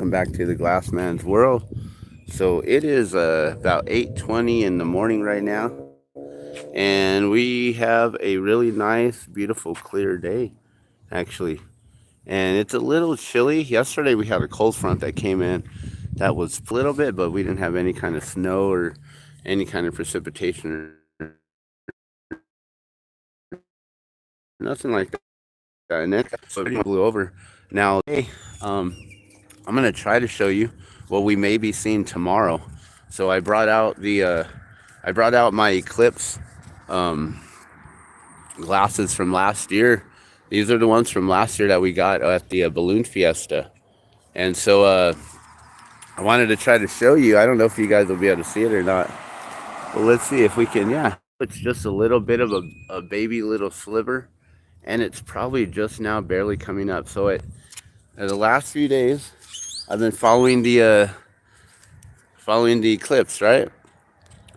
welcome back to the Glassman's world. So it is about 8:20 in the morning right now, and we have a really nice, beautiful, clear day, actually. And it's a little chilly. Yesterday we had a cold front that came in that was a little bit, but we didn't have any kind of snow or any kind of precipitation or nothing like that. And then so it blew over. Now, I'm gonna try to show you what we may be seeing tomorrow. So I brought out my Eclipse um, glasses from last year. These are the ones from last year that we got at the balloon fiesta. And so I wanted to try to show you. I don't know if you guys will be able to see it or not, but let's see if we can. Yeah, it's just a little bit of a baby little sliver, and it's probably just now barely coming up. So the last few days, I've been following the eclipse, right?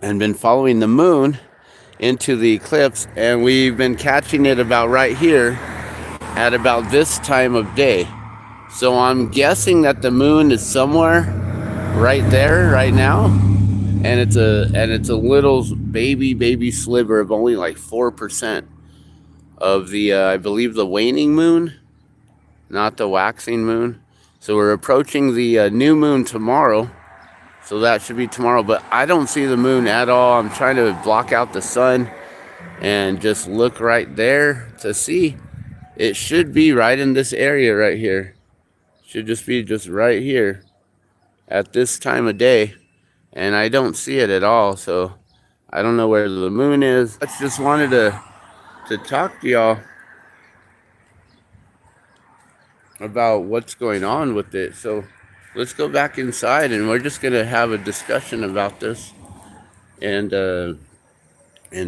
And been following the moon into the eclipse, and we've been catching it about right here at about this time of day. So I'm guessing that the moon is somewhere right there right now, and it's a little baby sliver of only like 4% of the I believe the waning moon, not the waxing moon. So we're approaching the new moon tomorrow. So that should be tomorrow, but I don't see the moon at all. I'm trying to block out the sun and just look right there to see. It should be right in this area right here. Should just be just right here at this time of day. And I don't see it at all, so I don't know where the moon is. I just wanted to talk to y'all about what's going on with it. So let's go back inside and we're just gonna have a discussion about this and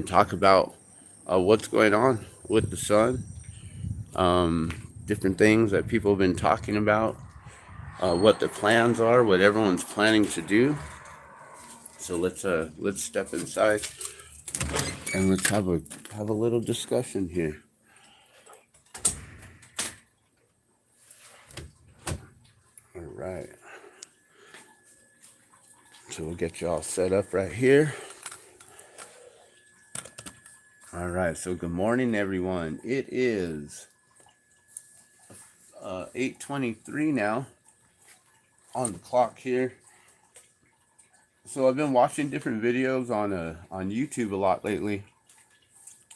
talk about what's going on with the sun, different things that people have been talking about, what the plans are, what everyone's planning to do. So let's step inside and let's have a little discussion here. All right. So we'll get you all set up right here. All right. So good morning, everyone. It is 8:23 now on the clock here. So I've been watching different videos on YouTube a lot lately,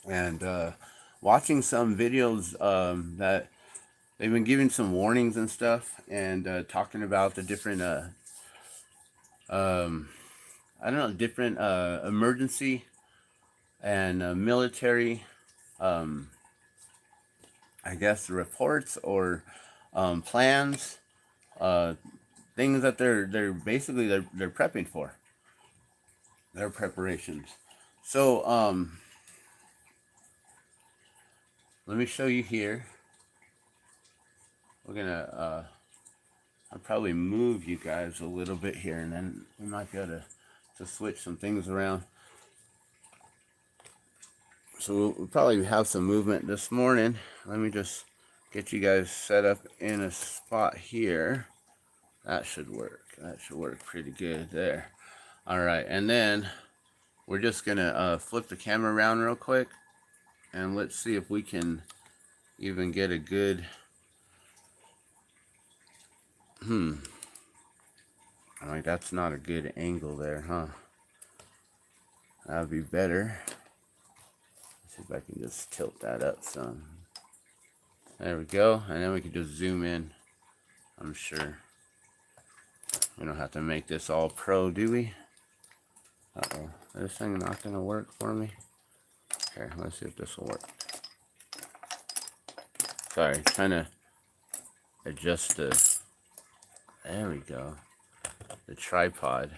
and watching some videos that they've been giving some warnings and stuff, and talking about the different I don't know, different emergency and military I guess reports or plans, uh, things that they're basically they're prepping for, their preparations. So let me show you here. We're gonna I'll probably move you guys a little bit here, and then we might be able to switch some things around. So we'll probably have some movement this morning. Let me just get you guys set up in a spot here. That should work. That should work pretty good there. All right, and then we're just gonna flip the camera around real quick, and let's see if we can even get a good. Like that's not a good angle there, huh? That'd be better. Let's see if I can just tilt that up some. There we go, and then we can just zoom in. I'm sure we don't have to make this all pro, do we? Uh-oh, this thing not gonna work for me. Here, let's see if this will work. Sorry, trying to adjust the, there we go, the tripod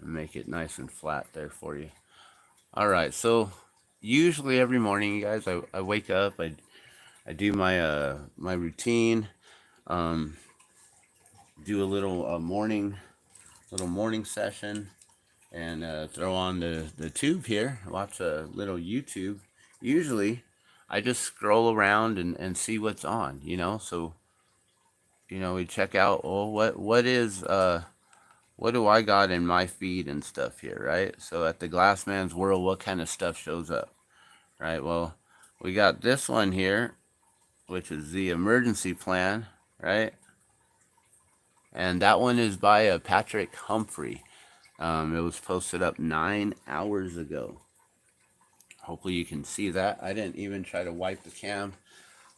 and make it nice and flat there for you. All right, so usually every morning, you guys, I wake up, I do my my routine, um, do a little morning session, and throw on the tube here, watch a little YouTube. Usually I just scroll around and see what's on, you know. So we check out, well, what do I got in my feed and stuff here, right? So at the Glassman's World, what kind of stuff shows up, right? Well, we got this one here, which is the emergency plan, right? And that one is by Patrick Humphrey. It was posted up 9 hours ago. Hopefully you can see that. I didn't even try to wipe the cam.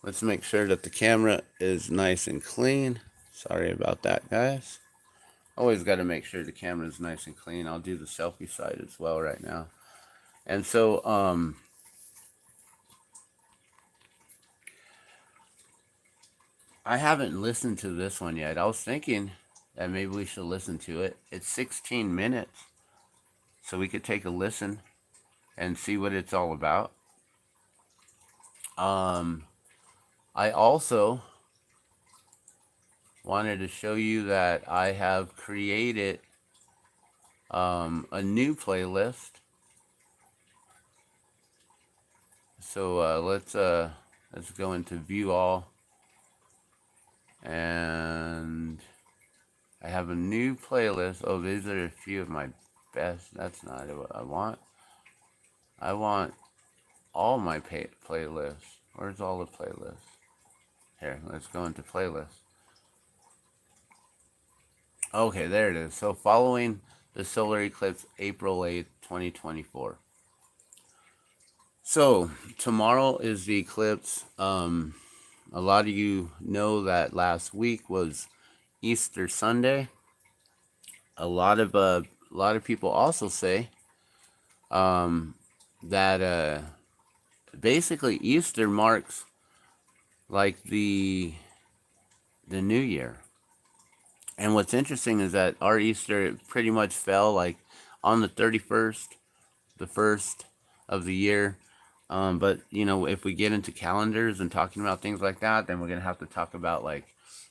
Let's make sure that the camera is nice and clean. Sorry about that, guys. Always got to make sure the camera is nice and clean. I'll do the selfie side as well right now. And so, I haven't listened to this one yet. I was thinking that maybe we should listen to it. It's 16 minutes, so we could take a listen and see what it's all about. Um, I also wanted to show you that I have created a new playlist. So let's go into view all, and I have a new playlist. Oh, these are a few of my best. That's not what I want. I want all my playlists. Where's all the playlists? Here, let's go into playlists. Okay, there it is. So following the solar eclipse, April 8th, 2024. So tomorrow is the eclipse. A lot of you know that last week was Easter Sunday. A lot of people also say that basically Easter marks like the New Year. And what's interesting is that our Easter pretty much fell like on the 31st, the first of the year. But if we get into calendars and talking about things like that, then we're gonna have to talk about like,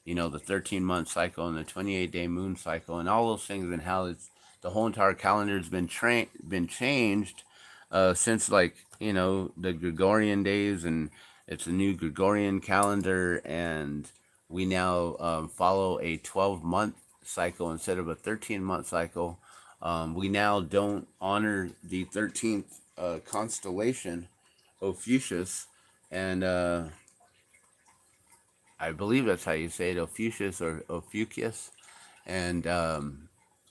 the 13-month cycle and the 28-day moon cycle and all those things, and how it's the whole entire calendar has been changed since like the Gregorian days, and it's a new Gregorian calendar, and we now follow a 12-month cycle instead of a 13-month cycle. We now don't honor the 13th constellation, Ophiuchus, and I believe that's how you say it, Ophiuchus or Ophiuchus. And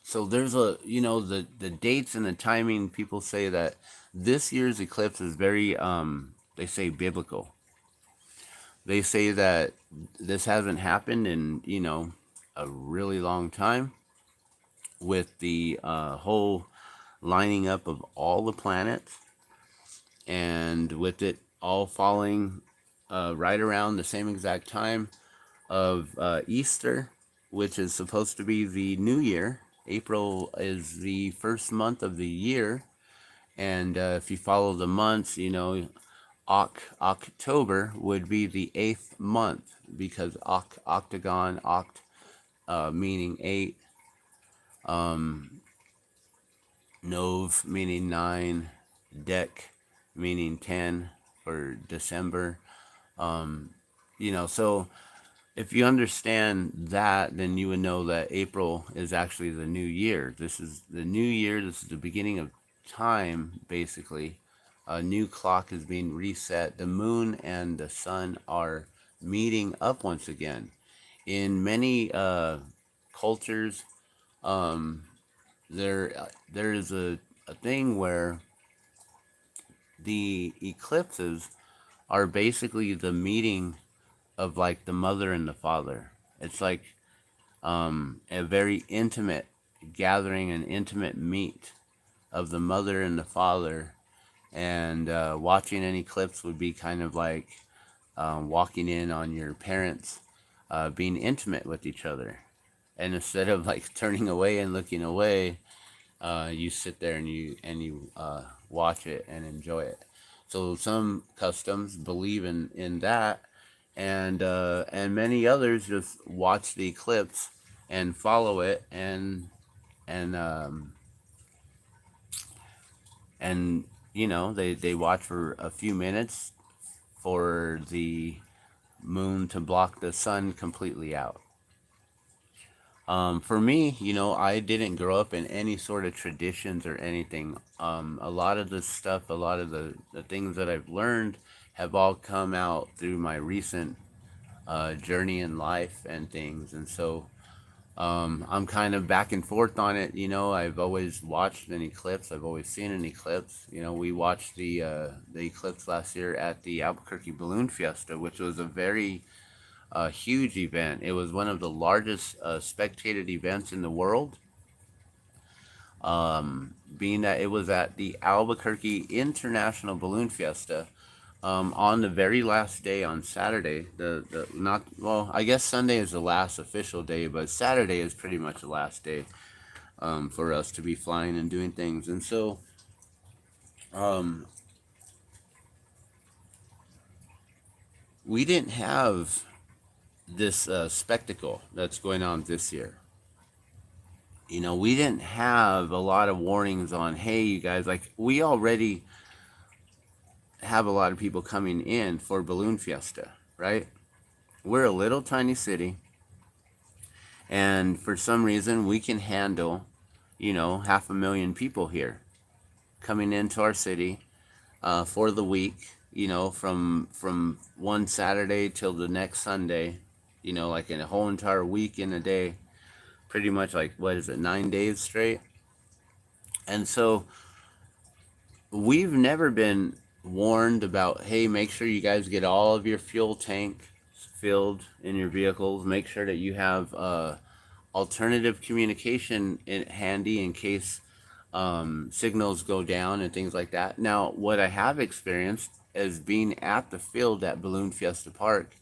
so there's the dates and the timing. People say that this year's eclipse is very, they say, biblical. They say that this hasn't happened in, a really long time, with the whole lining up of all the planets, and with it all falling right around the same exact time of Easter, which is supposed to be the new year. April is the first month of the year, and if you follow the months, October would be the 8th month, because octagon, meaning 8, nov meaning 9, dec meaning 10 for December. So if you understand that, then you would know that April is actually the new year. This is the new year. This is the beginning of time, basically. A new clock is being reset. The moon and the sun are meeting up once again. In many cultures, there is a thing where the eclipses are basically the meeting of like the mother and the father. It's like a very intimate gathering, an intimate meet of the mother and the father. And watching an eclipse would be kind of like walking in on your parents being intimate with each other. And instead of like turning away and looking away, you sit there and you watch it and enjoy it. So some customs believe in that, and many others just watch the eclipse and follow it, and they watch for a few minutes for the moon to block the sun completely out. For me, I didn't grow up in any sort of traditions or anything. A lot of the stuff, a lot of the things that I've learned have all come out through my recent journey in life and things. And so I'm kind of back and forth on it. I've always watched an eclipse. I've always seen an eclipse. We watched the eclipse last year at the Albuquerque Balloon Fiesta, which was a very huge event. It was one of the largest spectated events in the world, being that it was at the Albuquerque International Balloon Fiesta on the very last day on Saturday. The not well, I guess Sunday is the last official day, but Saturday is pretty much the last day for us to be flying and doing things. And so um, we didn't have this spectacle that's going on this year. We didn't have a lot of warnings on, hey, you guys, like, we already have a lot of people coming in for Balloon Fiesta, right? We're a little tiny city, and for some reason, we can handle, 500,000 people here coming into our city for the week, from one Saturday till the next Sunday, like in a whole entire week in a day, pretty much like, what is it, 9 days straight? And so we've never been warned about, hey, make sure you guys get all of your fuel tank filled in your vehicles. Make sure that you have alternative communication handy in case signals go down and things like that. Now, what I have experienced is being at the field at Balloon Fiesta Park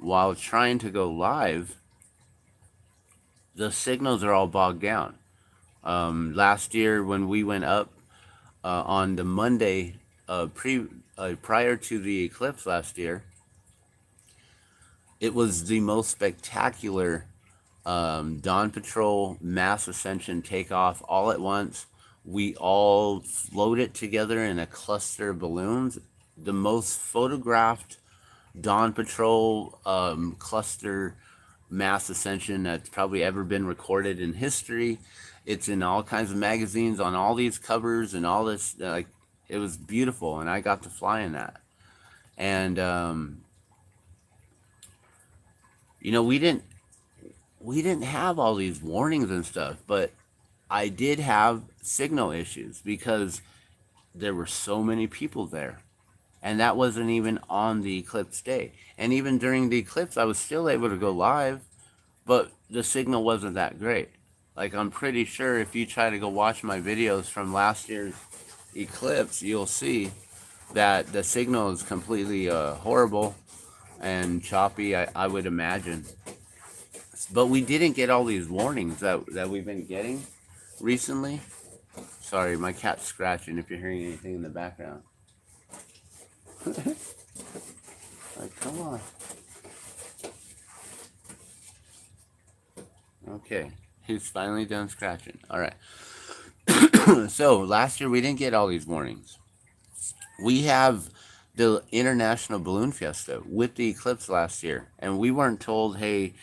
while trying to go live, the signals are all bogged down. Last year when we went up on the Monday prior to the eclipse last year, it was the most spectacular Dawn Patrol mass ascension takeoff all at once. We all floated together in a cluster of balloons. The most photographed Dawn Patrol cluster mass ascension that's probably ever been recorded in history. It's in all kinds of magazines, on all these covers and all this. Like, it was beautiful, and I got to fly in that. And we didn't have all these warnings and stuff, but I did have signal issues because there were so many people there. And that wasn't even on the eclipse day. And even during the eclipse, I was still able to go live, but the signal wasn't that great. Like, I'm pretty sure if you try to go watch my videos from last year's eclipse, you'll see that the signal is completely horrible and choppy, I would imagine. But we didn't get all these warnings that we've been getting recently. Sorry, my cat's scratching if you're hearing anything in the background. Like, come on. Okay, he's finally done scratching. All right. So last year we didn't get all these warnings. We have the International Balloon Fiesta with the eclipse last year, and we weren't told, hey,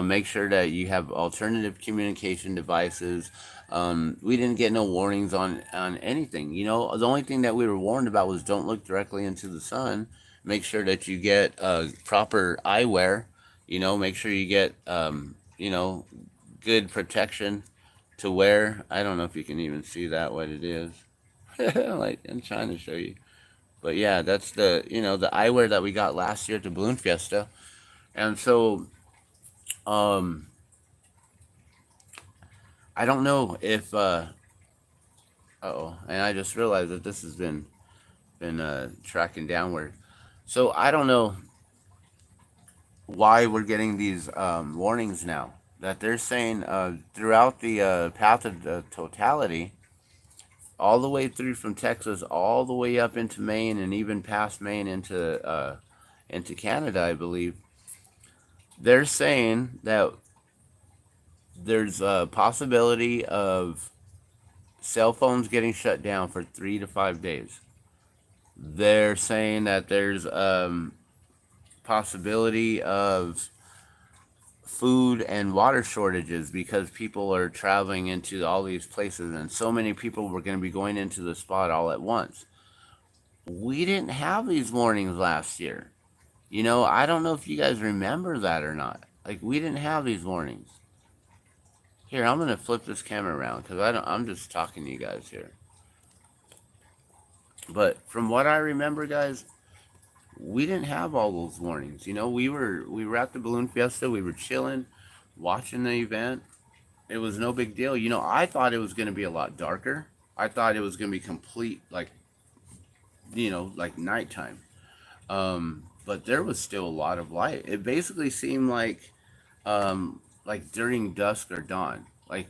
make sure that you have alternative communication devices. We didn't get no warnings on anything. The only thing that we were warned about was don't look directly into the sun. Make sure that you get proper eyewear. Make sure you get good protection to wear. I don't know if you can even see that, what it is. Like, I'm trying to show you. But yeah, that's the eyewear that we got last year at the Balloon Fiesta. And so I don't know if and I just realized that this has been tracking downward. So I don't know why we're getting these warnings now that they're saying throughout the path of the totality, all the way through from Texas, all the way up into Maine, and even past Maine into Canada, I believe. They're saying that there's a possibility of cell phones getting shut down for 3 to 5 days. They're saying that there's possibility of food and water shortages because people are traveling into all these places and so many people were going to be going into the spot all at once. We didn't have these warnings last year. I don't know if you guys remember that or not. Like, we didn't have these warnings. Here, I'm going to flip this camera around because I'm just talking to you guys here. But from what I remember, guys, we didn't have all those warnings. We were at the balloon fiesta, we were chilling, watching the event. It was no big deal. I thought it was going to be a lot darker. I thought it was going to be complete, like nighttime. But there was still a lot of light. It basically seemed like during dusk or dawn. Like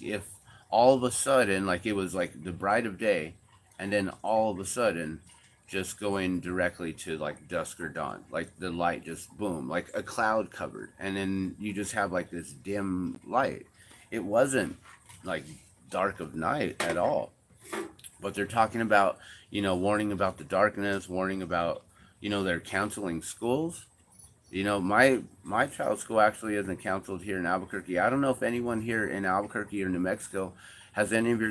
if all of a sudden, like it was like the bright of day, and then all of a sudden, just going directly to like dusk or dawn. Like the light just boom, like a cloud covered, and then you just have like this dim light. It wasn't like dark of night at all. But they're talking about, warning about the darkness, warning about, they're counseling schools. My child's school actually isn't counseled here in Albuquerque. I don't know if anyone here in Albuquerque or New Mexico has any of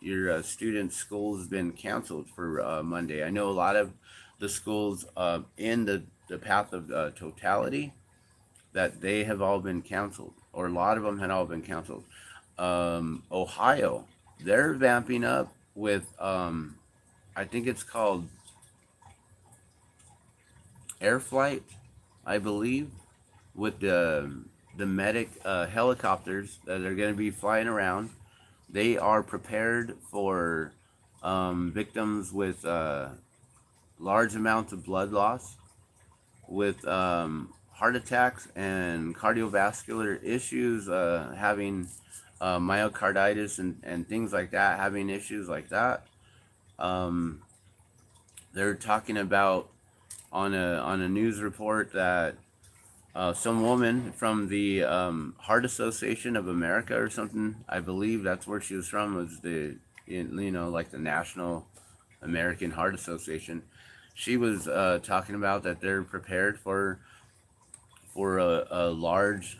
your students' schools been canceled for Monday. I know a lot of the schools in the path of totality that they have all been canceled, or a lot of them had all been canceled. Ohio, they're vamping up with I think it's called air flight, I believe, with the medic helicopters that are going to be flying around. They are prepared for victims with large amounts of blood loss, with heart attacks and cardiovascular issues, having myocarditis and things like that, having issues like that. Um, they're talking about on a news report that some woman from the Heart Association of America or something, I believe that's where she was from, was like the National American Heart Association. She was talking about that they're prepared for a large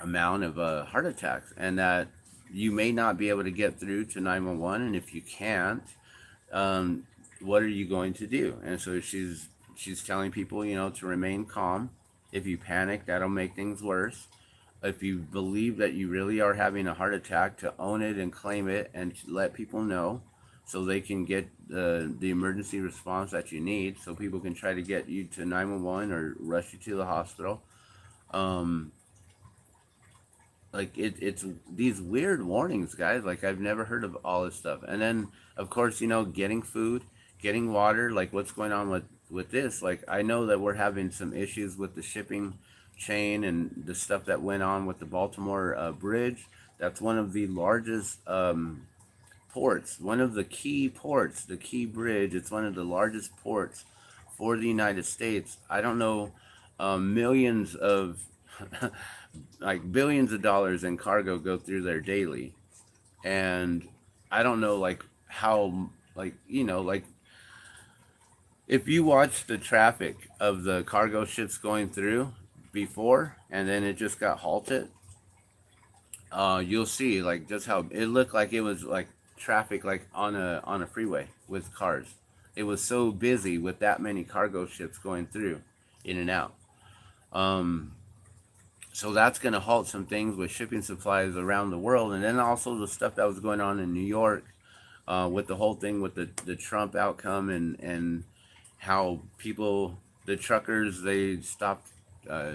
amount of heart attacks, and that you may not be able to get through to 911, and if you can't, um, what are you going to do? And so she's telling people, to remain calm. If you panic, that'll make things worse. If you believe that you really are having a heart attack, to own it and claim it and to let people know so they can get the emergency response that you need, so people can try to get you to 911 or rush you to the hospital. Um, it's these weird warnings, guys. Like, I've never heard of all this stuff. And then of course, getting food, getting water. Like, what's going on with this? Like, I know that we're having some issues with the shipping chain and the stuff that went on with the Baltimore bridge. That's one of the largest ports, one of the key ports, the key bridge. It's one of the largest ports for the United States. I don't know, millions of like billions of dollars in cargo go through there daily. And I don't know, like, how, like, if you watch the traffic of the cargo ships going through before and then it just got halted, you'll see like just how it looked like it was like traffic, like on a freeway with cars. It was so busy with that many cargo ships going through, in and out. Um, so that's going to halt some things with shipping supplies around the world, and then also the stuff that was going on in New York, with the whole thing with the Trump outcome, and how people, the truckers, they stopped uh,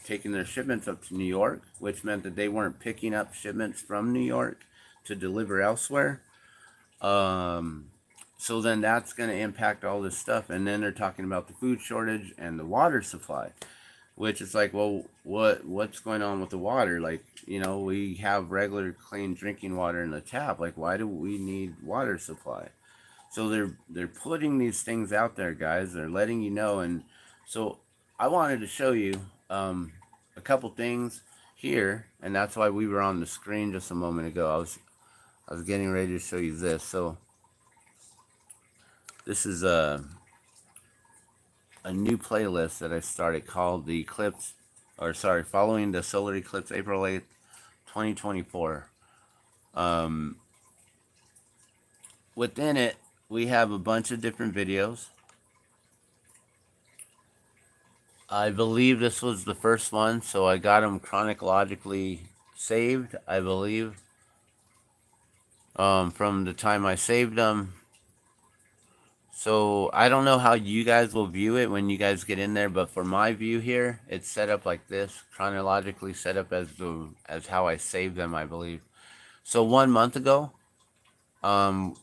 taking their shipments up to New York, which meant that they weren't picking up shipments from New York to deliver elsewhere. Um, so then that's going to impact all this stuff. And then they're talking about the food shortage and the water supply, which is like, well, what's going on with the water? Like, we have regular clean drinking water in the tap. Like, why do we need water supply? So they're putting these things out there, guys. They're letting you know. And so I wanted to show you a couple things here, and that's why we were on the screen just a moment ago. I was getting ready to show you this. So this is a new playlist that I started called the Eclipse or sorry, following the solar eclipse April 8th, 2024. Um, Within it, we have a bunch of different videos. I believe this was the first one, so I got them chronologically saved, I believe, from the time I saved them. So I don't know how you guys will view it when you guys get in there, but for my view here, it's set up like this, chronologically set up as how I saved them, I believe. So 1 month ago,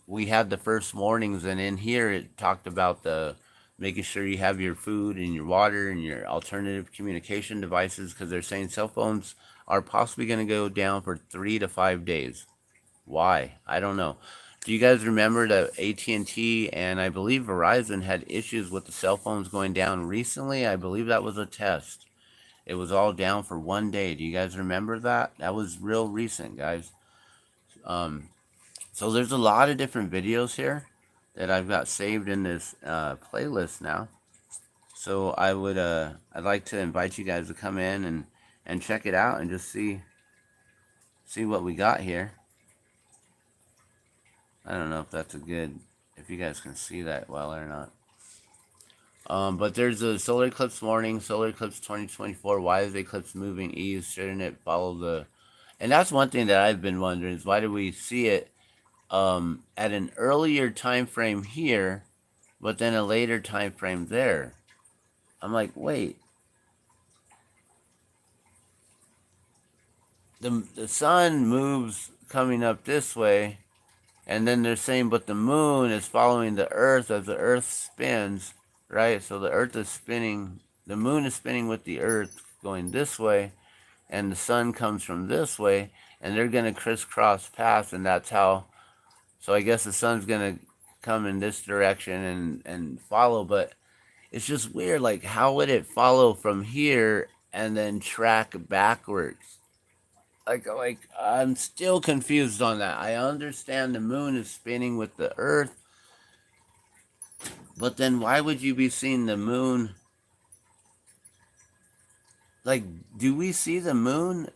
we had the first warnings, and in here it talked about the making sure you have your food and your water and your alternative communication devices, because they're saying cell phones are possibly going to go down for 3 to 5 days. Why? I don't know. Do you guys remember that AT&T and I believe Verizon had issues with the cell phones going down recently? I believe that was a test. It was all down for 1 day. Do you guys remember that? That was real recent, guys. Um, so there's a lot of different videos here that I've got saved in this playlist now. So I'd like to invite you guys to come in and check it out and just see what we got here. I don't know if that's if you guys can see that well or not. But there's a solar eclipse warning, solar eclipse 2024. Why is the eclipse moving east? Shouldn't it follow the... And that's one thing that I've been wondering is why do we see it at an earlier time frame here, but then a later time frame there? I'm like, wait, the sun moves coming up this way, and then they're saying, but the moon is following the earth as the earth spins, right? So the earth is spinning, the moon is spinning with the earth going this way, and the sun comes from this way, and they're going to crisscross paths, and that's how... So I guess the sun's going to come in this direction and follow, but it's just weird. Like, how would it follow from here and then track backwards? Like I'm still confused on that. I understand the moon is spinning with the earth, but then why would you be seeing the moon? Like, do we see the moon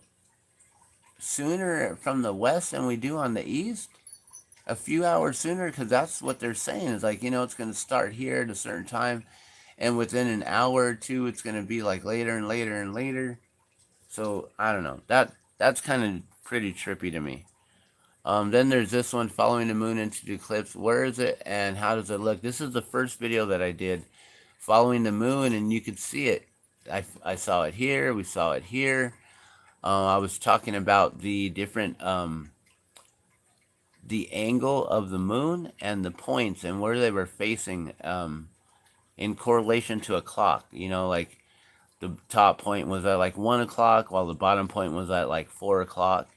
sooner from the west than we do on the east? A few hours sooner, because that's what they're saying. Is like, it's going to start here at a certain time, and within an hour or two, it's going to be like later and later and later. So I don't know. That's kind of pretty trippy to me. Then there's this one, following the moon into the eclipse. Where is it and how does it look? This is the first video that I did following the moon, and you could see it. I saw it here. We saw it here. I was talking about the different the angle of the moon and the points and where they were facing in correlation to a clock. Like the top point was at like 1 o'clock, while the bottom point was at like 4 o'clock.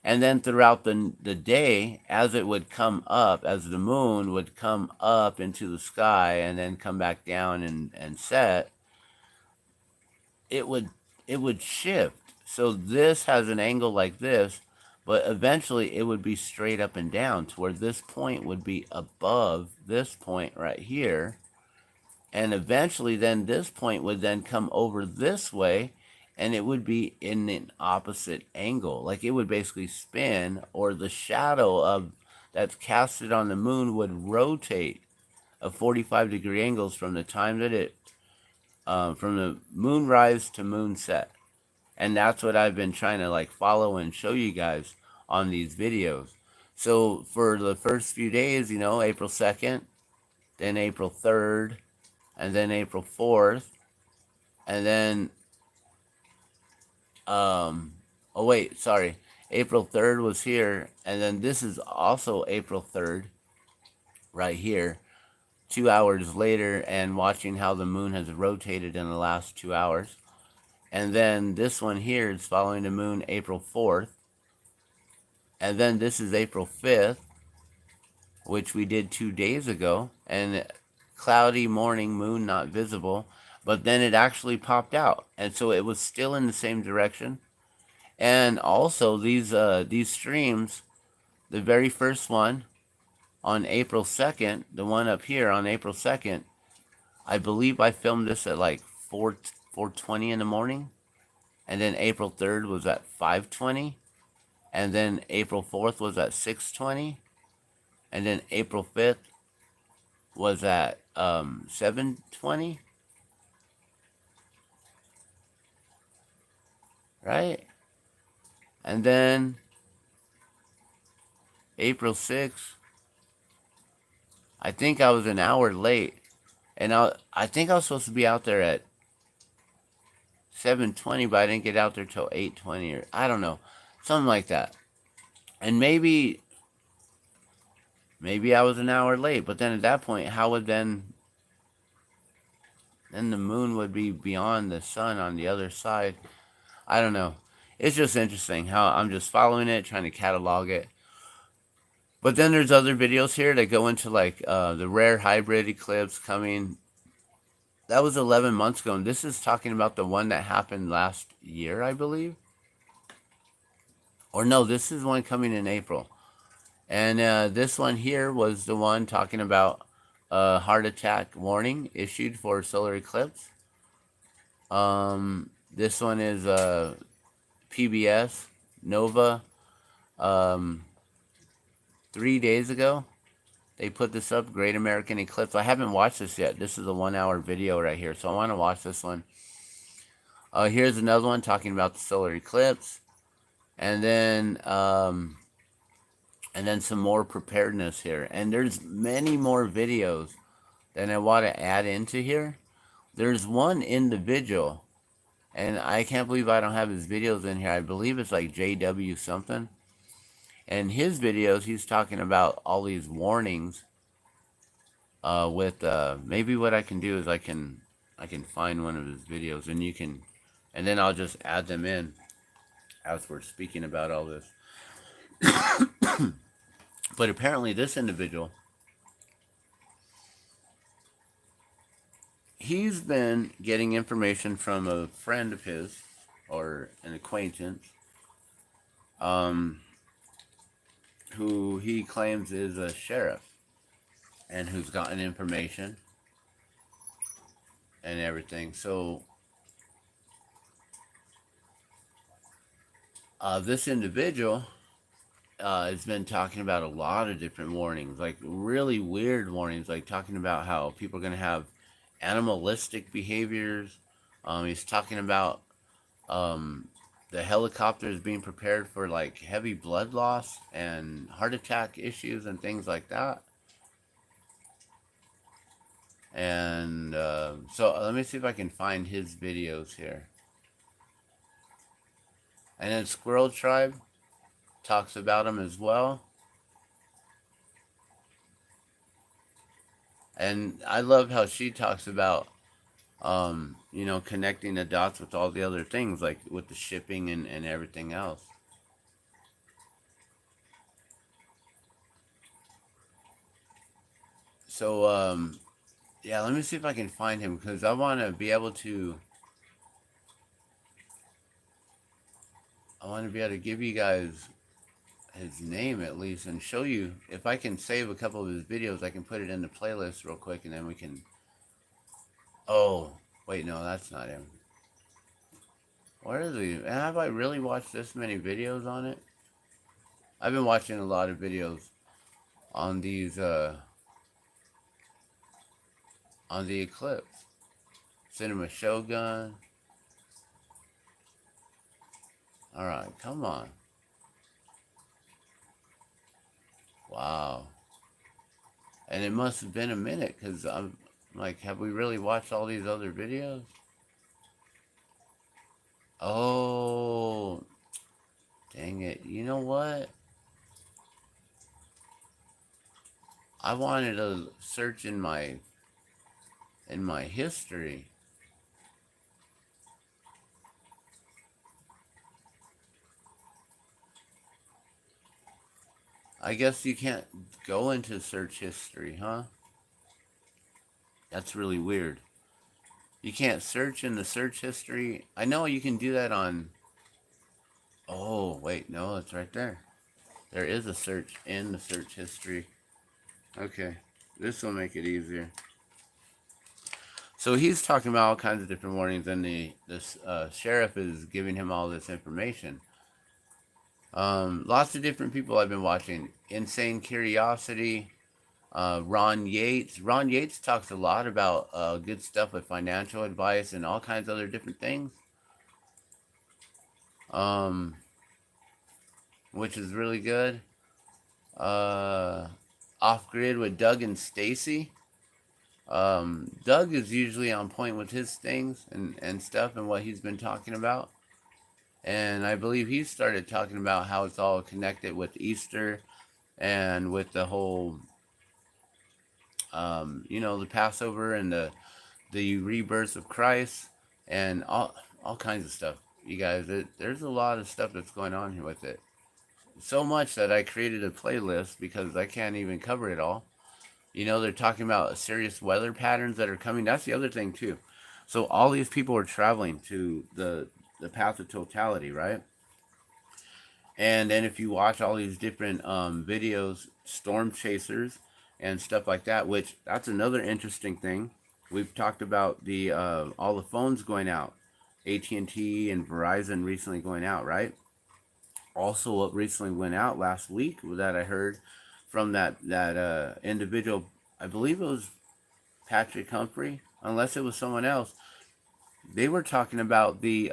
And then throughout the day, as it would come up, as the moon would come up into the sky and then come back down and set, it would shift. So this has an angle like this, but eventually it would be straight up and down to where this point would be above this point right here. And eventually then this point would then come over this way, and it would be in an opposite angle. Like it would basically spin, or the shadow of that's casted on the moon would rotate at 45-degree angles from the time that it from the moon rise to moon set. And that's what I've been trying to like follow and show you guys on these videos. So for the first few days, April 2nd, then April 3rd, and then April 4th, and then oh wait, sorry, April 3rd was here, and then this is also April 3rd right here, 2 hours later, and watching how the moon has rotated in the last 2 hours. And then this one here is following the moon April 4th, and then this is April 5th, which we did 2 days ago, and cloudy morning, moon not visible, but then it actually popped out, and so it was still in the same direction. And also these streams, the very first one on April 2nd, the one up here on April 2nd, I believe I filmed this at like 4:20 in the morning, and then April 3rd was at 5:20, and then April 4th was at 6:20, and then April 5th was at 7:20, right? And then April 6th, I think I was an hour late, and I think I was supposed to be out there at 7:20, but I didn't get out there till 8:20, or I don't know, something like that. And maybe I was an hour late, but then at that point, how would then the moon would be beyond the sun on the other side? I don't know. It's just interesting how I'm just following it, trying to catalog it. But then there's other videos here that go into like the rare hybrid eclipse coming. That was 11 months ago, and this is talking about the one that happened last year, I believe. Or no, this is one coming in April. And this one here was the one talking about a heart attack warning issued for solar eclipse. This one is PBS Nova. 3 days ago, they put this up, Great American Eclipse. I haven't watched this yet. This is a 1-hour video right here, so I want to watch this one. Here's another one talking about the solar eclipse, and then some more preparedness here. And there's many more videos than I want to add into here. There's one individual, and I can't believe I don't have his videos in here. I believe it's like JW something. And his videos, he's talking about all these warnings. Maybe what I can do is I can find one of his videos, and then I'll just add them in as we're speaking about all this. But apparently this individual, he's been getting information from a friend of his, or an acquaintance, who he claims is a sheriff, and who's gotten information and everything. So this individual has been talking about a lot of different warnings, like really weird warnings, like talking about how people are going to have animalistic behaviors. He's talking about the helicopters being prepared for like heavy blood loss and heart attack issues and things like that. And so let me see if I can find his videos here. And then Squirrel Tribe talks about him as well. And I love how she talks about, connecting the dots with all the other things, like with the shipping and everything else. So, yeah, let me see if I can find him, because I want to be able to give you guys his name at least, and show you. If I can save a couple of his videos, I can put it in the playlist real quick, and then we can... Oh, wait, no, that's not him. Where is he? Have I really watched this many videos on it? I've been watching a lot of videos on these, on the eclipse. Cinema Shogun. Alright, come on. Wow. And it must have been a minute, because I'm like, have we really watched all these other videos? Oh, dang it. You know what? I wanted to search in my history. I guess you can't go into search history, huh? That's really weird. You can't search in the search history. I know you can do that on... Oh, wait, no, it's right there. There is a search in the search history. Okay, this will make it easier. So he's talking about all kinds of different warnings, and the sheriff is giving him all this information. Lots of different people I've been watching. Insane Curiosity, Ron Yates. Ron Yates talks a lot about good stuff with financial advice and all kinds of other different things, um, which is really good. Uh, Off Grid with Doug and Stacy. Doug is usually on point with his things and stuff and what he's been talking about. And I believe he started talking about how it's all connected with Easter and with the whole, the Passover and the rebirth of Christ and all kinds of stuff. You guys, there's a lot of stuff that's going on here with it. So much that I created a playlist because I can't even cover it all. They're talking about serious weather patterns that are coming. That's the other thing too. So all these people are traveling to the path of totality, right? And then if you watch all these different videos, storm chasers and stuff like that, which that's another interesting thing. We've talked about the all the phones going out, AT&T and Verizon recently going out, right? Also, what recently went out last week that I heard from that individual, I believe it was Patrick Humphrey, unless it was someone else. They were talking about the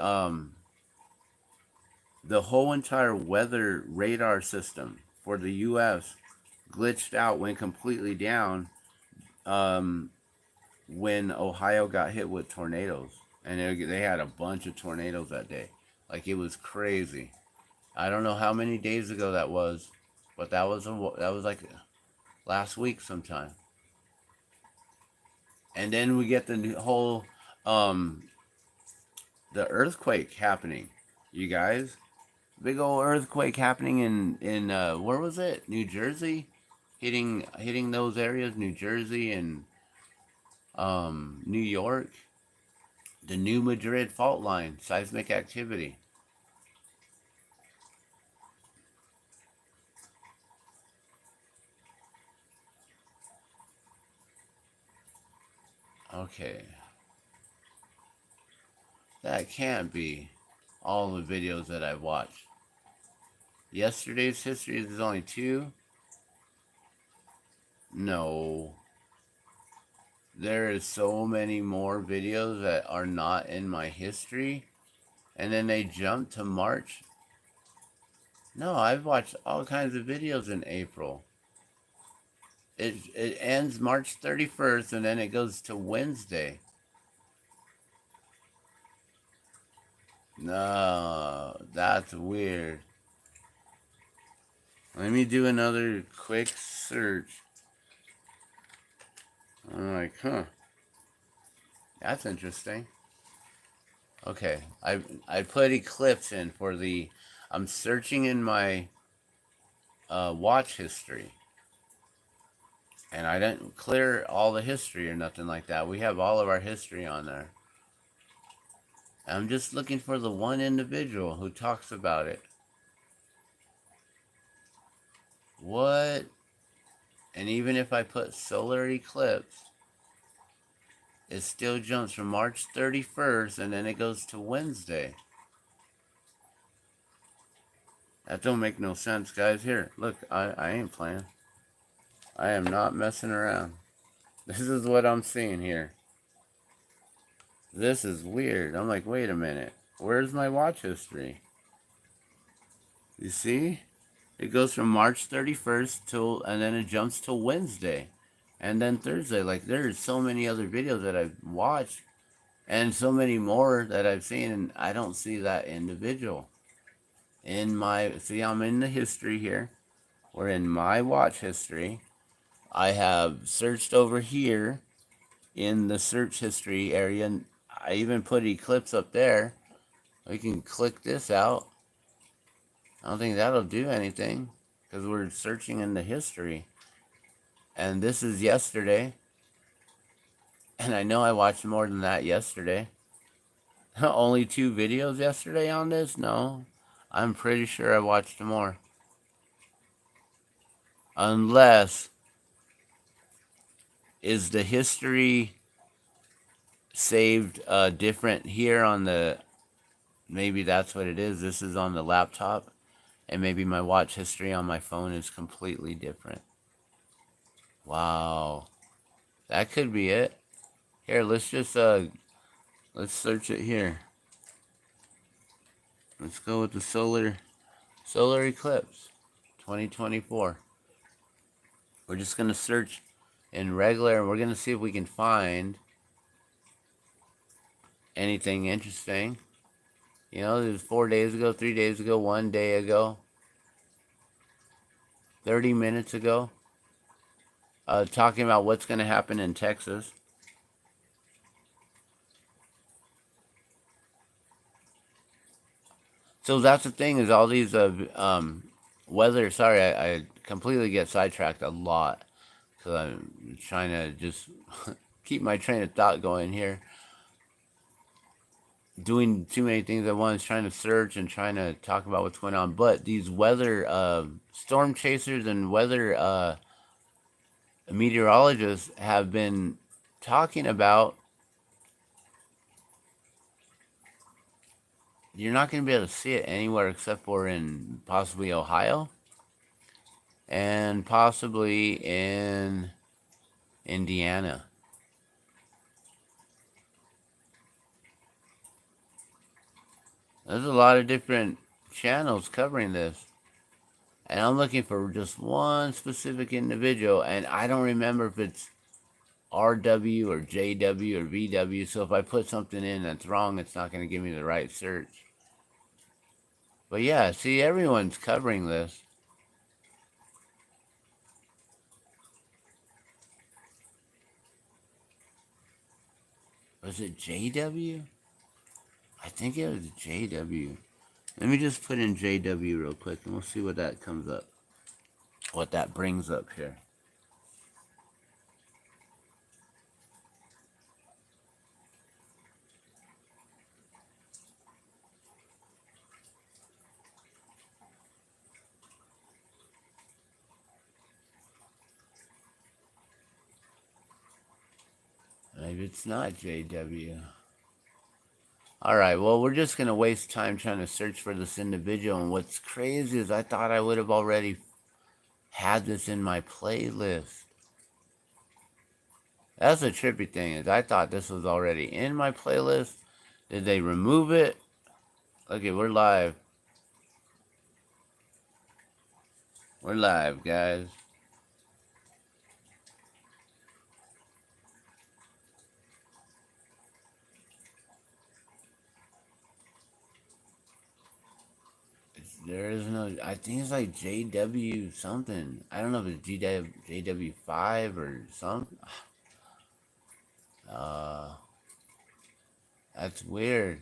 whole entire weather radar system for the U.S. glitched out, went completely down um, when Ohio got hit with tornadoes, and they had a bunch of tornadoes that day. Like it was crazy. I don't know how many days ago that was, but that was like last week sometime. And then we get the whole the earthquake happening, you guys. Big old earthquake happening in where was it? New Jersey, hitting those areas, New Jersey and New York. The New Madrid fault line, seismic activity. Okay, that can't be all the videos that I've watched. Yesterday's history is only two. No, there is so many more videos that are not in my history, and then they jump to March. No, I've watched all kinds of videos in April. It ends March 31st, and then it goes to Wednesday. No, that's weird. Let me do another quick search. I'm like, huh, that's interesting. Okay, I put Eclipse in for the. I'm searching in my watch history, and I didn't clear all the history or nothing like that. We have all of our history on there. I'm just looking for the one individual who talks about it. What? And even if I put solar eclipse, it still jumps from March 31st and then it goes to Wednesday. That don't make no sense, guys. Here, look, I ain't playing. I am not messing around. This is what I'm seeing here. This is weird. I'm like, wait a minute. Where's my watch history? You see? It goes from March 31st till, and then it jumps to Wednesday. And then Thursday. Like, there's so many other videos that I've watched and so many more that I've seen, and I don't see that individual. See, I'm in the history here. We're in my watch history. I have searched over here in the search history area, and I even put Eclipse up there. We can click this out. I don't think that'll do anything because we're searching in the history. And this is yesterday. And I know I watched more than that yesterday. Only 2 videos yesterday on this? No. I'm pretty sure I watched more. Unless, is the history saved different here on the, maybe that's what it is. This is on the laptop, and maybe my watch history on my phone is completely different. Wow, that could be it. Here, let's just let's search it here. Let's go with the solar eclipse 2024. We're just gonna search in regular, and we're gonna see if we can find anything interesting. You know, it was 4 days ago, 3 days ago, 1 day ago, 30 minutes ago, talking about what's going to happen in Texas. So that's the thing, is all these weather. Sorry, I completely get sidetracked a lot because I'm trying to just keep my train of thought going here. Doing too many things at once, trying to search and trying to talk about what's going on. But these weather storm chasers and weather meteorologists have been talking about, you're not going to be able to see it anywhere except for in possibly Ohio and possibly in Indiana. There's a lot of different channels covering this. And I'm looking for just one specific individual, and I don't remember if it's RW or JW or VW. So if I put something in that's wrong, it's not going to give me the right search. But yeah, see, everyone's covering this. Was it JW? I think it was JW. Let me just put in JW real quick, and we'll see what that comes up. What that brings up here. Maybe it's not JW. Alright, well, we're just going to waste time trying to search for this individual. And what's crazy is I thought I would have already had this in my playlist. That's the trippy thing, is I thought this was already in my playlist. Did they remove it? Okay, we're live. We're live, guys. There is no, I think it's like JW something. I don't know if it's JW5 or something. That's weird.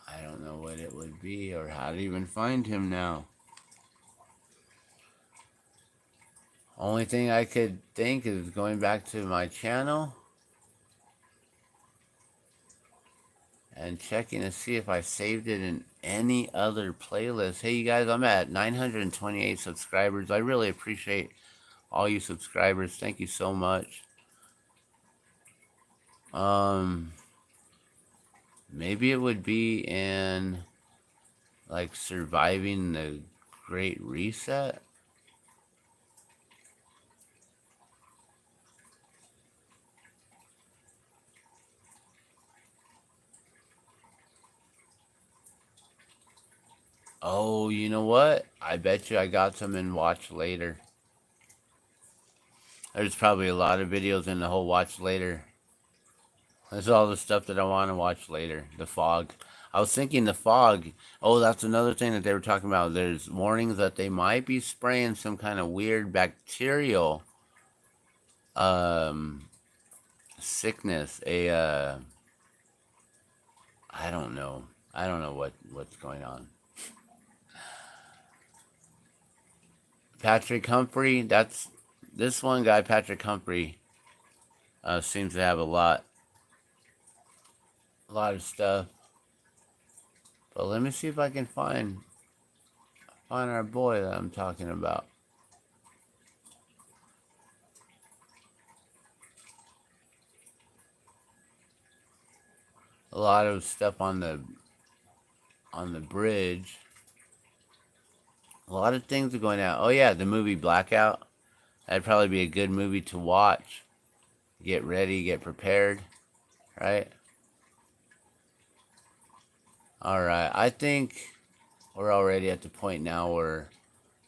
I don't know what it would be or how to even find him now. Only thing I could think is going back to my channel and checking to see if I saved it in any other playlist. Hey, you guys, I'm at 928 subscribers. I really appreciate all you subscribers. Thank you so much. Maybe it would be in like surviving the Great Reset. Oh, you know what? I bet you I got some in watch later. There's probably a lot of videos in the whole watch later. That's all the stuff that I want to watch later. The fog. I was thinking the fog. Oh, that's another thing that they were talking about. There's warnings that they might be spraying some kind of weird bacterial sickness. I don't know. I don't know what's going on. Patrick Humphrey. That's this one guy. Patrick Humphrey seems to have a lot of stuff. But let me see if I can find our boy that I'm talking about. a lot of stuff on the bridge. A lot of things are going out. Oh yeah, the movie Blackout. That'd probably be a good movie to watch. Get ready, get prepared, right? All right, I think we're already at the point now where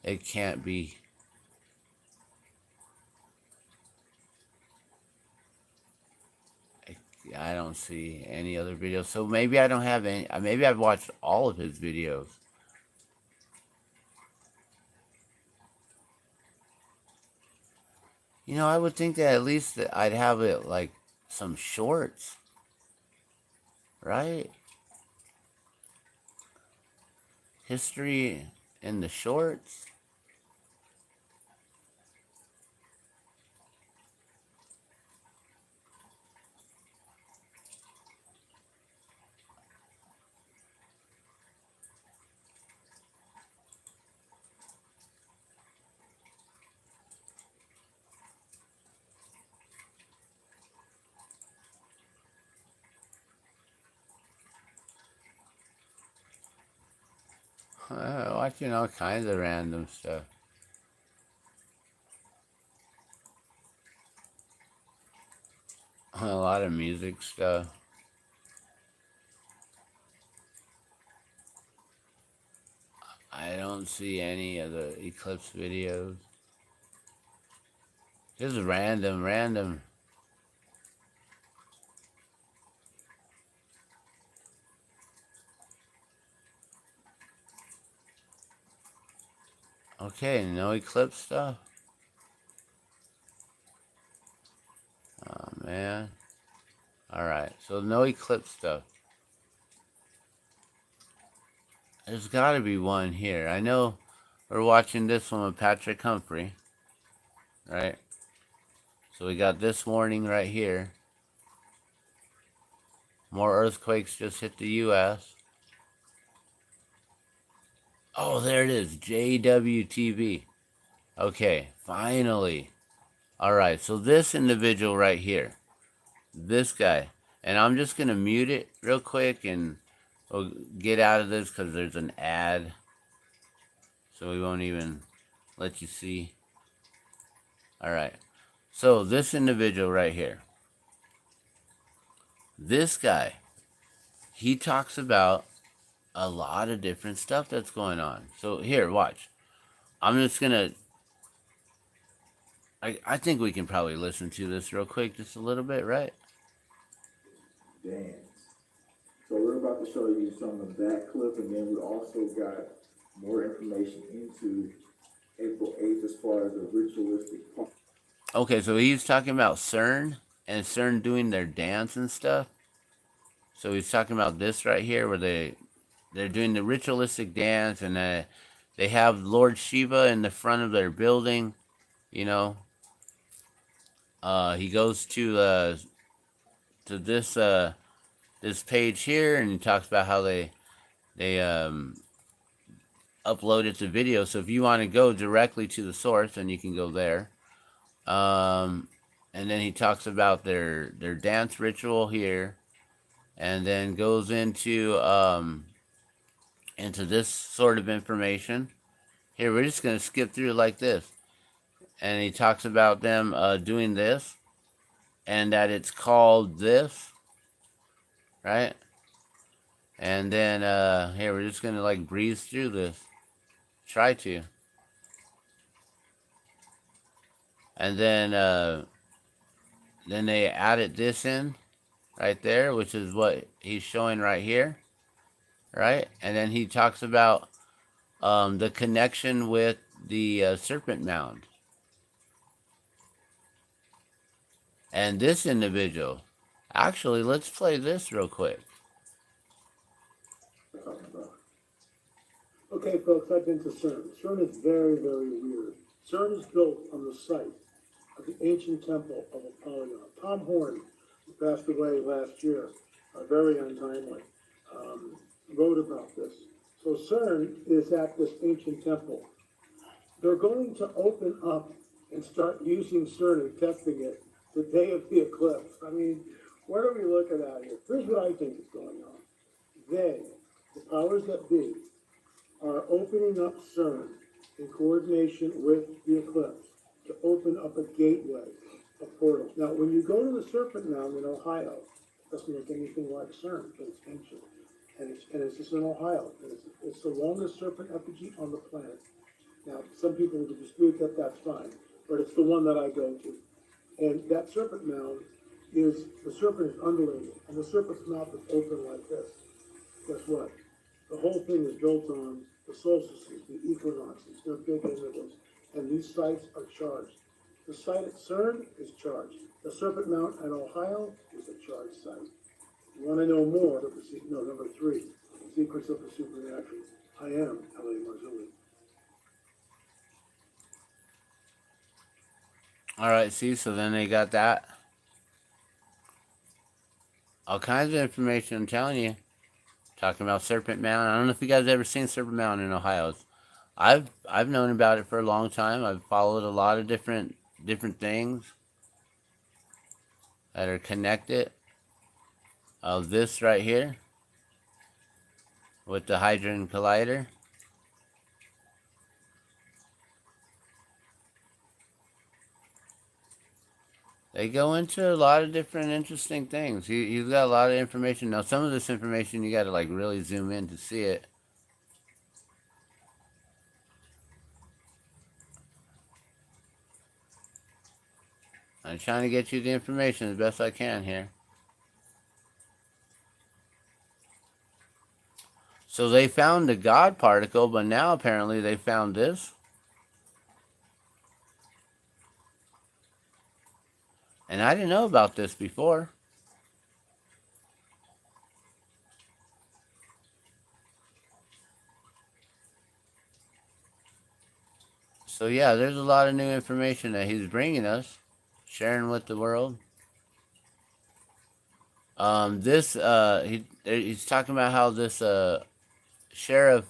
it can't be. I don't see any other videos, so maybe I don't have any. Maybe I've watched all of his videos. You know, I would think that at least that I'd have it like some shorts, right? History in the shorts. Watching all kinds of random stuff. A lot of music stuff. I don't see any of the Eclipse videos. Just random. Okay, no Eclipse stuff. Oh man. Alright, so no Eclipse stuff. There's gotta be one here. I know we're watching this one with Patrick Humphrey. Right? So we got this warning right here. More earthquakes just hit the US. Oh, there it is. JWTV. Okay, finally. Alright, so this individual right here. This guy. And I'm just going to mute it real quick and we'll get out of this because there's an ad. So we won't even let you see. Alright. So this individual right here. This guy. He talks about a lot of different stuff that's going on. So here, watch. I'm just going to... I think we can probably listen to this real quick, just a little bit, right? Dance. So we're about to show you some of that clip, and then we also got more information into April 8th as far as the ritualistic part. Okay, so he's talking about CERN and CERN doing their dance and stuff. So he's talking about this right here where they're doing the ritualistic dance and they have Lord Shiva in the front of their building, you know. He goes to this this page here and he talks about how they uploaded the video. So if you want to go directly to the source, then you can go there. And then he talks about their dance ritual here, and then goes into this sort of information. Here, we're just gonna skip through like this, and he talks about them doing this, and that it's called this, right? And then here we're just gonna like breeze through this, try to, and then they added this in right there, which is what he's showing right here, right? And then he talks about the connection with the serpent mound. And this individual, actually, let's play this real quick. Okay, folks, I've been to CERN. CERN is very, very weird. CERN is built on the site of the ancient temple of Apollyon. Tom Horn, who passed away last year, very untimely, wrote about this. So CERN is at this ancient temple. They're going to open up and start using CERN and testing it the day of the eclipse. I mean, what are we looking at here? Here's what I think is going on. They, the powers that be, are opening up CERN in coordination with the Eclipse to open up a gateway, a portal. Now, when you go to the Serpent Mound in Ohio, it doesn't look anything like CERN, but it's ancient. And it's just in Ohio. And it's the longest serpent effigy on the planet. Now, some people would dispute that, that's fine, but it's the one that I go to. And that serpent mound is, the serpent is undulating, and the serpent's mouth is open like this. Guess what? The whole thing is built on the solstices, the equinoxes, they're big intervals, and these sites are charged. The site at CERN is charged. The Serpent Mount in Ohio is a charged site. You want to know more? Number 3, Secrets of the Supernatural. I am L.A. Marzulli. All right, see, so then they got that. All kinds of information, I'm telling you. Talking about Serpent Mound. I don't know if you guys ever seen Serpent Mound in Ohio. I've known about it for a long time. I've followed a lot of different things that are connected. Of this right here with the Hadron Collider. They go into a lot of different interesting things. You've got a lot of information. Now, some of this information you got to like really zoom in to see it. I'm trying to get you the information as best I can here. So they found the God particle, but now apparently they found this. And I didn't know about this before. So yeah, there's a lot of new information that he's bringing us, sharing with the world. He's talking about how this Sheriff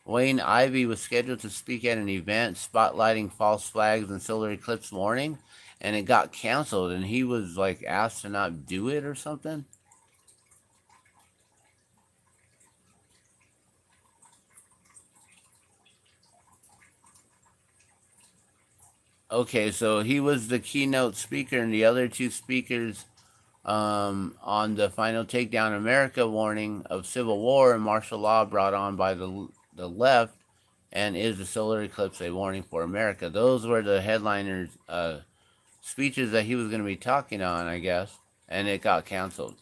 Wayne Ivey was scheduled to speak at an event spotlighting false flags and solar eclipse warning, and it got canceled, and he was like asked to not do it or something. Okay, so he was the keynote speaker, and the other 2 speakers on the final takedown America warning of civil war and martial law brought on by the left, and is the solar eclipse a warning for America? Those were the headliners speeches that he was going to be talking on, I guess, and it got canceled.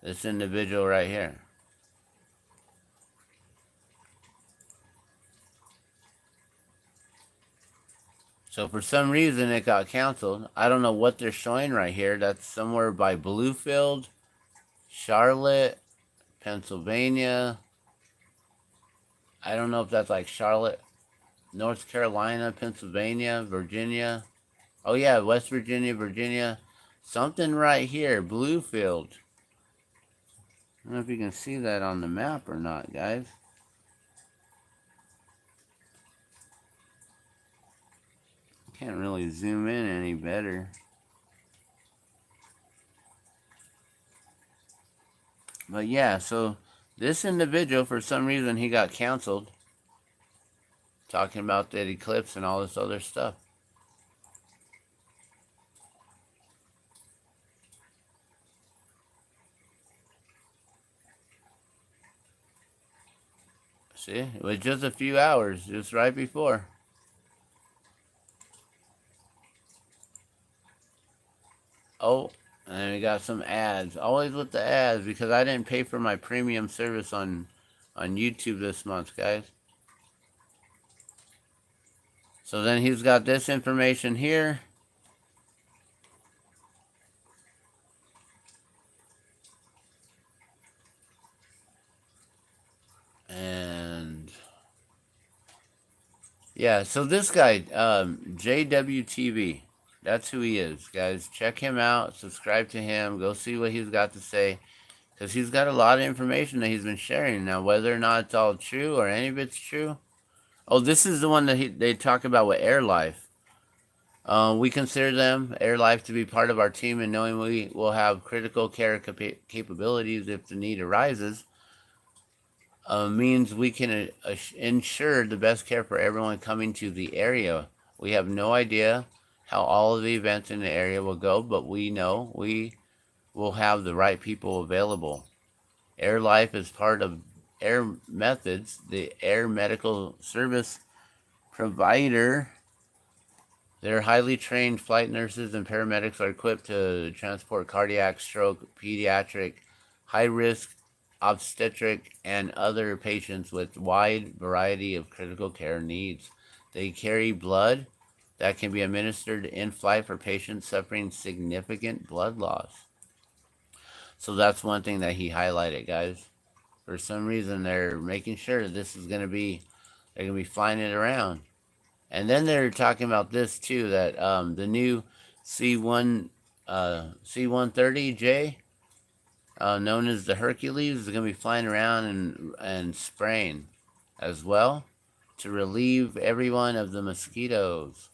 This individual right here. So for some reason it got canceled. I don't know what they're showing right here. That's somewhere by Bluefield, Charlotte, Pennsylvania. I don't know if that's like Charlotte, North Carolina, Pennsylvania, Virginia. Oh yeah, West Virginia, Virginia. Something right here, Bluefield. I don't know if you can see that on the map or not, guys. Can't really zoom in any better. But yeah, so this individual, for some reason, he got canceled. Talking about that eclipse and all this other stuff. See, it was just a few hours, just right before. Oh, and then we got some ads. Always with the ads, because I didn't pay for my premium service on YouTube this month, guys. So then he's got this information here. And yeah, so this guy, JWTV, that's who he is, guys. Check him out, subscribe to him, go see what he's got to say, because he's got a lot of information that he's been sharing. Now, whether or not it's all true or any of it's true. Oh, this is the one that they talk about with Air Life. We consider them, Air Life, to be part of our team, and knowing we will have critical care capabilities if the need arises, means we can ensure the best care for everyone coming to the area. We have no idea how all of the events in the area will go, but we know we will have the right people available. Air Life is part of Air Methods, the air medical service provider. Their highly trained flight nurses and paramedics are equipped to transport cardiac, stroke, pediatric, high risk, obstetric, and other patients with wide variety of critical care needs. They carry blood that can be administered in flight for patients suffering significant blood loss. So that's one thing that he highlighted, guys. For some reason, they're making sure this is going to be, they're going to be flying it around. And then they're talking about this too, that the new C130J, known as the Hercules, is going to be flying around and spraying as well to relieve everyone of the mosquitoes.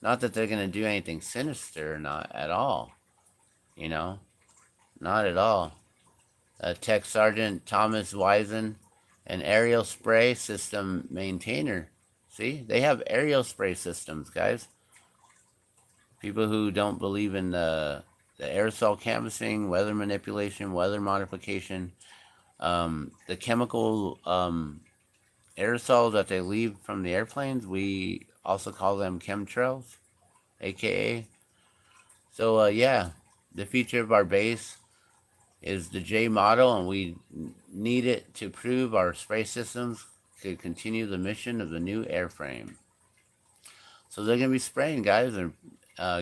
Not that they're going to do anything sinister, not at all. You know, not at all. Tech Sergeant Thomas Wisen, an aerial spray system maintainer. See, they have aerial spray systems, guys. People who don't believe in the aerosol canvassing, weather manipulation, weather modification, the chemical aerosols that they leave from the airplanes, we also call them chemtrails, aka. So, yeah, the feature of our base is the J model, and we need it to prove our spray systems could continue the mission of the new airframe. So they're going to be spraying, guys, and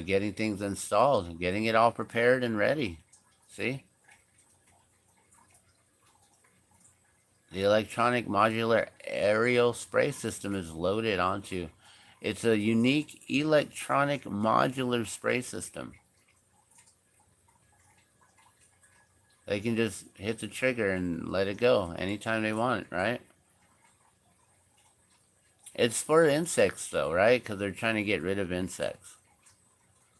getting things installed, getting it all prepared and ready. See? The electronic modular aerial spray system is loaded onto. It's a unique electronic modular spray system. They can just hit the trigger and let it go anytime they want, right? It's for insects though, right? Because they're trying to get rid of insects.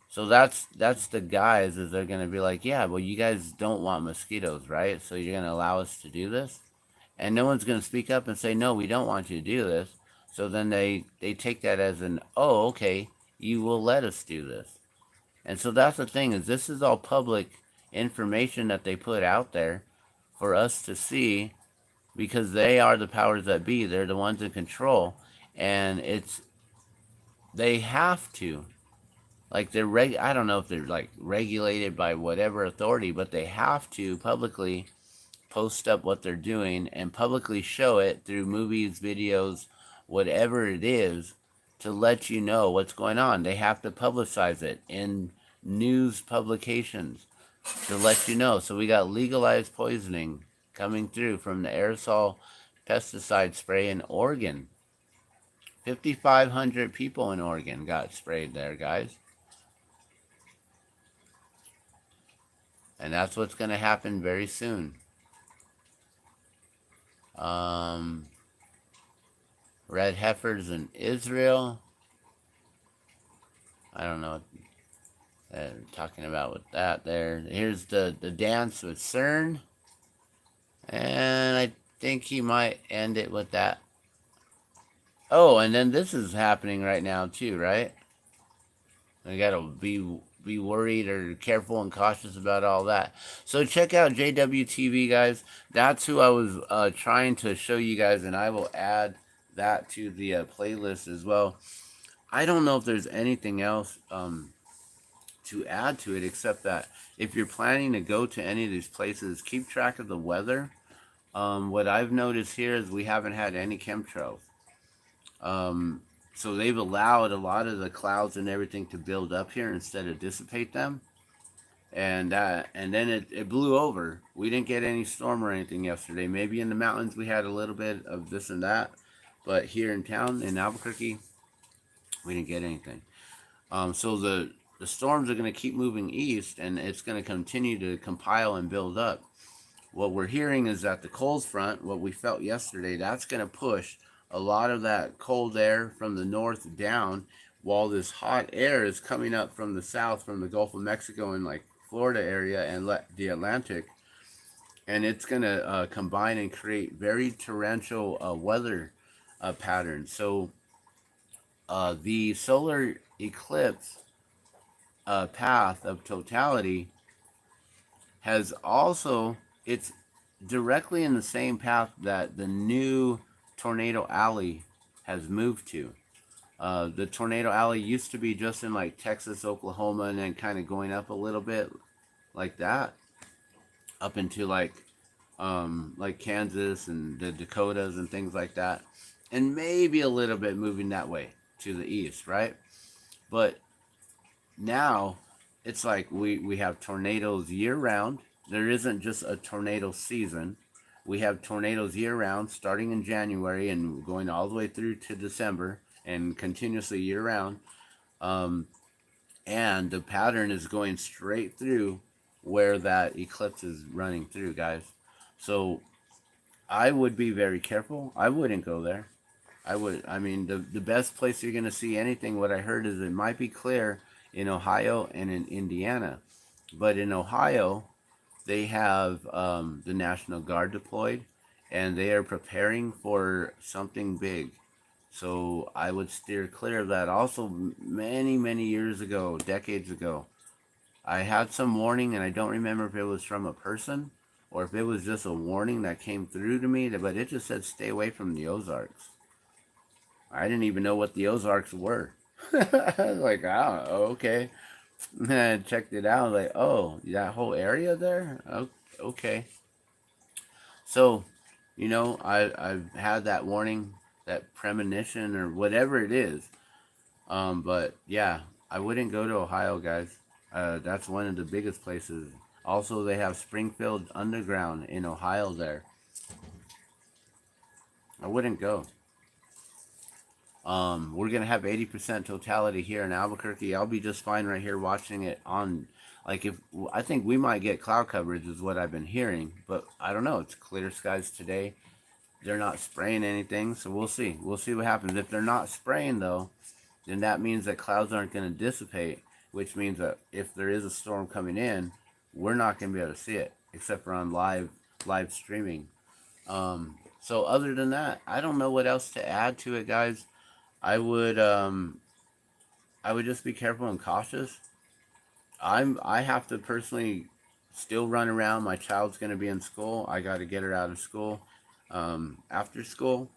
So that's the guys, is they're gonna be like, yeah, well, you guys don't want mosquitoes, right? So you're gonna allow us to do this, and no one's gonna speak up and say, no, we don't want you to do this. So then they take that as an, oh, okay, you will let us do this. And so that's the thing, is this is all public information that they put out there for us to see, because they are the powers that be. They're the ones in control, and they have to, like, I don't know if they're like regulated by whatever authority, but they have to publicly post up what they're doing and publicly show it through movies, videos, whatever it is, to let you know what's going on. They have to publicize it in news publications to let you know. So we got legalized poisoning coming through from the aerosol pesticide spray in Oregon. 5,500 people in Oregon got sprayed there, guys. And that's what's going to happen very soon. Red heifers in Israel. I don't know what they're talking about with that there. Here's the dance with CERN. And I think he might end it with that. Oh, and then this is happening right now too, right? We gotta be worried or careful and cautious about all that. So check out JWTV, guys. That's who I was trying to show you guys, and I will add that to the playlist as well. I don't know if there's anything else to add to it, except that if you're planning to go to any of these places, keep track of the weather. What I've noticed here is we haven't had any chemtrails. So they've allowed a lot of the clouds and everything to build up here instead of dissipate them. And then it blew over. We didn't get any storm or anything yesterday. Maybe in the mountains we had a little bit of this and that, but here in town in Albuquerque, we didn't get anything. So the storms are going to keep moving east, and it's going to continue to compile and build up. What we're hearing is that the cold front, what we felt yesterday, that's going to push a lot of that cold air from the north down, while this hot air is coming up from the south, from the Gulf of Mexico and like Florida area and the Atlantic, and it's going to combine and create very torrential weather patterns. So the solar eclipse path of totality has also, it's directly in the same path that the new tornado alley has moved to. The tornado alley used to be just in like Texas, Oklahoma, and then kind of going up a little bit like that, up into like Kansas and the Dakotas and things like that, and maybe a little bit moving that way to the east, right? But now it's like we have tornadoes year round. There isn't just a tornado season. We have tornadoes year round, starting in January and going all the way through to December, and continuously year round. Um, and the pattern is going straight through where that eclipse is running through, guys. So I would be very careful. I wouldn't go there. I mean, the best place you're going to see anything, what I heard is it might be clear in Ohio and in Indiana. But in Ohio, they have the National Guard deployed, and they are preparing for something big. So I would steer clear of that. Also, many, many years ago, decades ago, I had some warning, and I don't remember if it was from a person or if it was just a warning that came through to me, but it just said stay away from the Ozarks. I didn't even know what the Ozarks were. Like, oh, okay. And I checked it out, like, oh, that whole area there? Oh, okay. So, I've had that warning, that premonition, or whatever it is. But yeah, I wouldn't go to Ohio, guys. That's one of the biggest places. Also, they have Springfield Underground in Ohio there. I wouldn't go. We're gonna have 80% totality here in Albuquerque. I'll be just fine right here watching it on. Like, if I think we might get cloud coverage, is what I've been hearing, but I don't know. It's clear skies today. They're not spraying anything, so we'll see. We'll see what happens. If they're not spraying though, then that means that clouds aren't going to dissipate, which means that if there is a storm coming in, we're not going to be able to see it except for on live streaming. So other than that, I don't know what else to add to it, guys. I would I would just be careful and cautious. I have to personally still run around. My child's going to be in school. I got to get her out of school after school.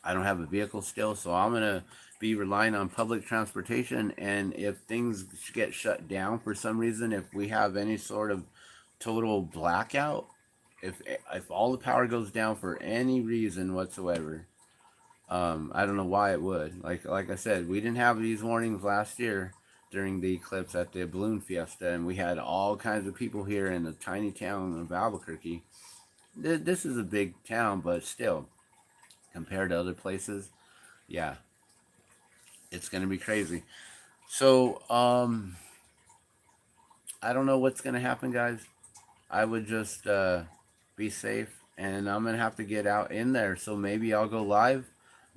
I don't have a vehicle still, so I'm gonna be relying on public transportation. And if things get shut down for some reason, if we have any sort of total blackout, if all the power goes down for any reason whatsoever, I don't know why it would. Like I said, we didn't have these warnings last year during the eclipse at the balloon fiesta, and we had all kinds of people here in the tiny town of Albuquerque. This is a big town, but still, compared to other places, yeah, it's gonna be crazy. So, I don't know what's gonna happen, guys. I would just be safe, and I'm gonna have to get out in there. So maybe I'll go live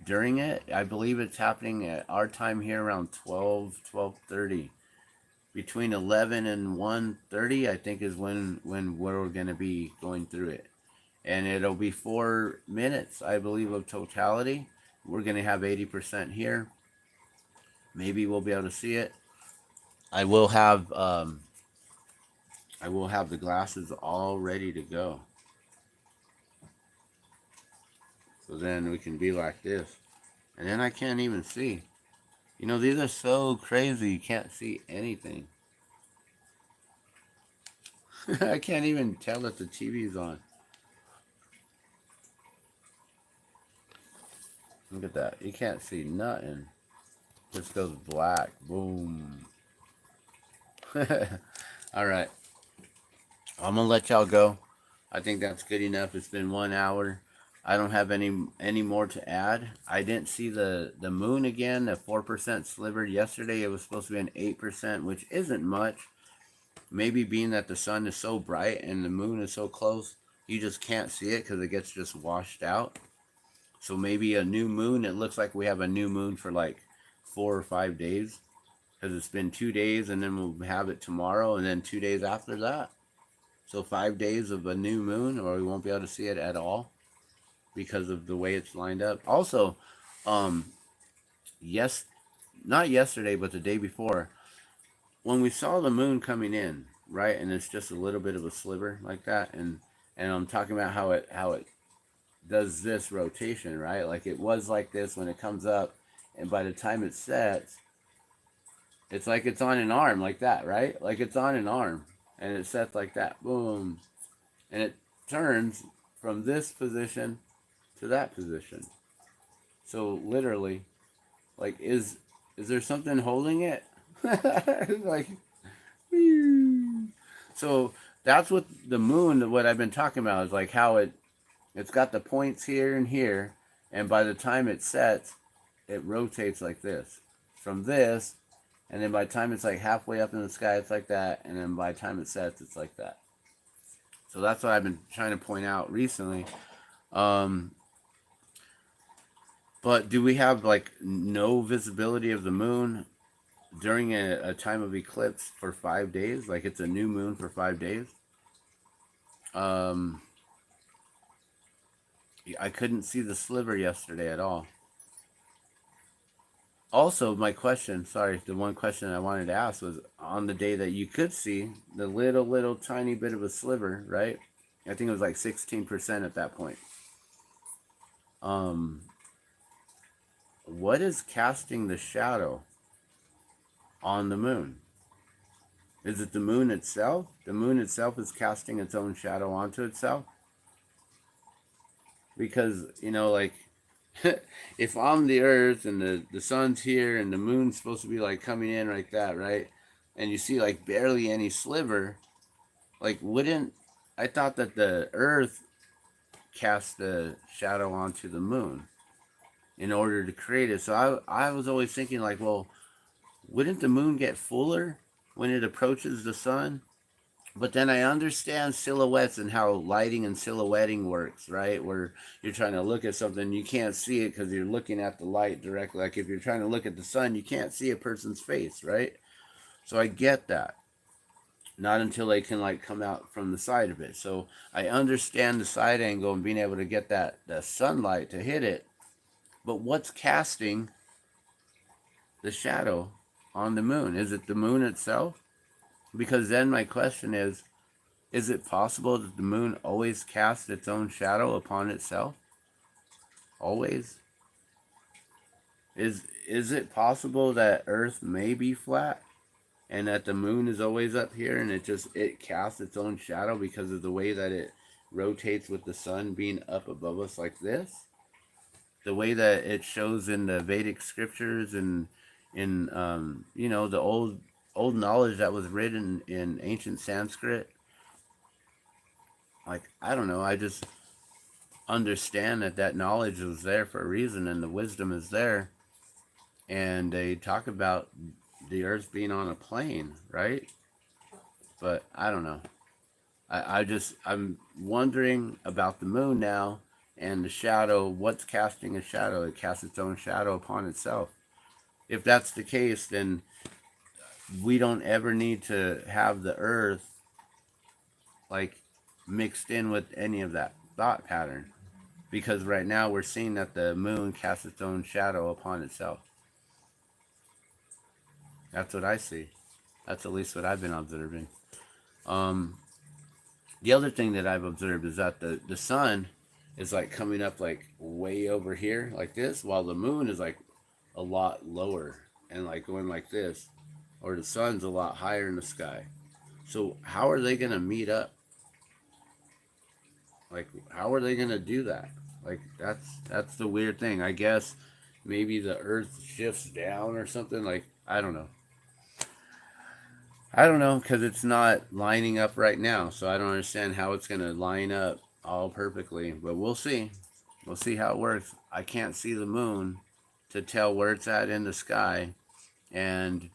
during it. I believe it's happening at our time here around 12:30. Between 11 and 1:30, I think, is when we're gonna be going through it, and it'll be 4 minutes, I believe, of totality. We're gonna have 80% here. Maybe we'll be able to see it. I will have the glasses all ready to go. So then we can be like this. And then I can't even see. These are so crazy. You can't see anything. I can't even tell that the TV's on. Look at that. You can't see nothing. Just goes black. Boom. All right. I'm going to let y'all go. I think that's good enough. It's been 1 hour. I don't have any more to add. I didn't see the moon again, the 4% sliver. Yesterday it was supposed to be an 8%, which isn't much. Maybe being that the sun is so bright and the moon is so close, you just can't see it because it gets just washed out. So maybe a new moon, it looks like we have a new moon for like 4 or 5 days, because it's been 2 days, and then we'll have it tomorrow, and then 2 days after that. So 5 days of a new moon, or we won't be able to see it at all because of the way it's lined up. Also, um, yes, not yesterday, but the day before, when we saw the moon coming in, right, and it's just a little bit of a sliver like that, and I'm talking about how it does this rotation, right? Like it was like this when it comes up, and by the time it sets, it's like it's on an arm like that, right? Like it's on an arm, and it sets like that, boom, and it turns from this position to that position. So literally, like, is there something holding it? Like, so that's what the moon. What I've been talking about is like how it's got the points here and here, and by the time it sets, it rotates like this, from this, and then by the time it's like halfway up in the sky, it's like that, and then by the time it sets, it's like that. So that's what I've been trying to point out recently. But do we have like no visibility of the moon during a time of eclipse for 5 days? Like it's a new moon for 5 days? I couldn't see the sliver yesterday at all. Also, my question, sorry, the one question I wanted to ask was on the day that you could see the little tiny bit of a sliver, right? I think it was like 16% at that point. What is casting the shadow on the moon? Is it the moon itself? The moon itself is casting its own shadow onto itself? Because, you know, like, if I'm the earth and the sun's here and the moon's supposed to be like coming in like that, right? And you see like barely any sliver, like I thought that the earth cast the shadow onto the moon in order to create it. So I was always thinking like, well, wouldn't the moon get fuller when it approaches the sun? But then I understand silhouettes and how lighting and silhouetting works, right? Where you're trying to look at something, you can't see it because you're looking at the light directly. Like if you're trying to look at the sun, you can't see a person's face, right? So I get that. Not until they can like come out from the side of it. So I understand the side angle and being able to get the sunlight to hit it. But what's casting the shadow on the moon? Is it the moon itself? Because then my question is it possible that the moon always casts its own shadow upon itself? Always? Is it possible that Earth may be flat and that the moon is always up here and it casts its own shadow because of the way that it rotates with the sun being up above us like this? The way that it shows in the Vedic scriptures and in you know, the old knowledge that was written in ancient Sanskrit. Like, I don't know, I just understand that knowledge was there for a reason and the wisdom is there. And they talk about the earth being on a plane, right? But I don't know. I'm wondering about the moon now and the shadow. What's casting a shadow? It casts its own shadow upon itself. If that's the case, then we don't ever need to have the earth like mixed in with any of that thought pattern, because right now we're seeing that the moon casts its own shadow upon itself. That's what I see. That's at least what I've been observing. The other thing that I've observed is that the sun is like coming up like way over here like this, while the moon is like a lot lower and like going like this, or the sun's a lot higher in the sky. So how are they going to meet up? Like, how are they going to do that? Like, that's the weird thing. I guess maybe the earth shifts down or something. Like, I don't know. I don't know, because it's not lining up right now. So I don't understand how it's going to line up all perfectly. But we'll see. We'll see how it works. I can't see the moon to tell where it's at in the sky. And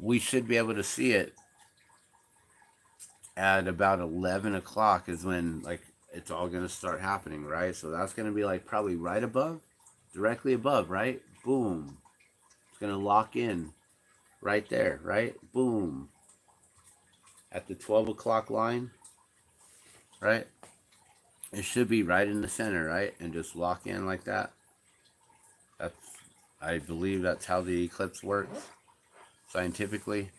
we should be able to see it at about 11 o'clock is when like it's all going to start happening, right? So that's going to be like probably right above, directly above, right? Boom. It's going to lock in right there, right? Boom. At the 12 o'clock line, right? It should be right in the center, right? And just lock in like that. That's, I believe that's how the eclipse works scientifically.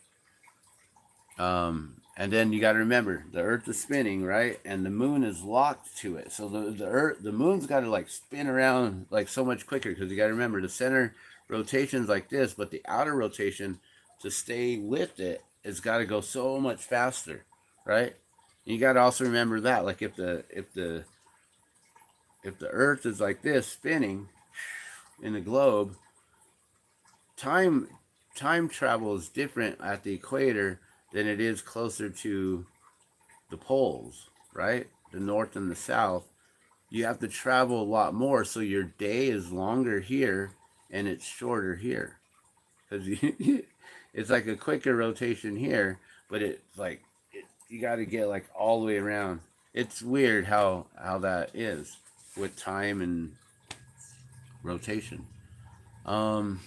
And then you got to remember the Earth is spinning, right? And the moon is locked to it. So the moon's got to like spin around like so much quicker, because you got to remember the center rotation's like this, but the outer rotation to stay with it has got to go so much faster, right? And you got to also remember that, like if the Earth is like this spinning in the globe, time travel is different at the equator than it is closer to the poles, right? The north and the south. You have to travel a lot more, so your day is longer here and it's shorter here. Because it's like a quicker rotation here, but it's like you got to get like all the way around. It's weird how that is with time and rotation. What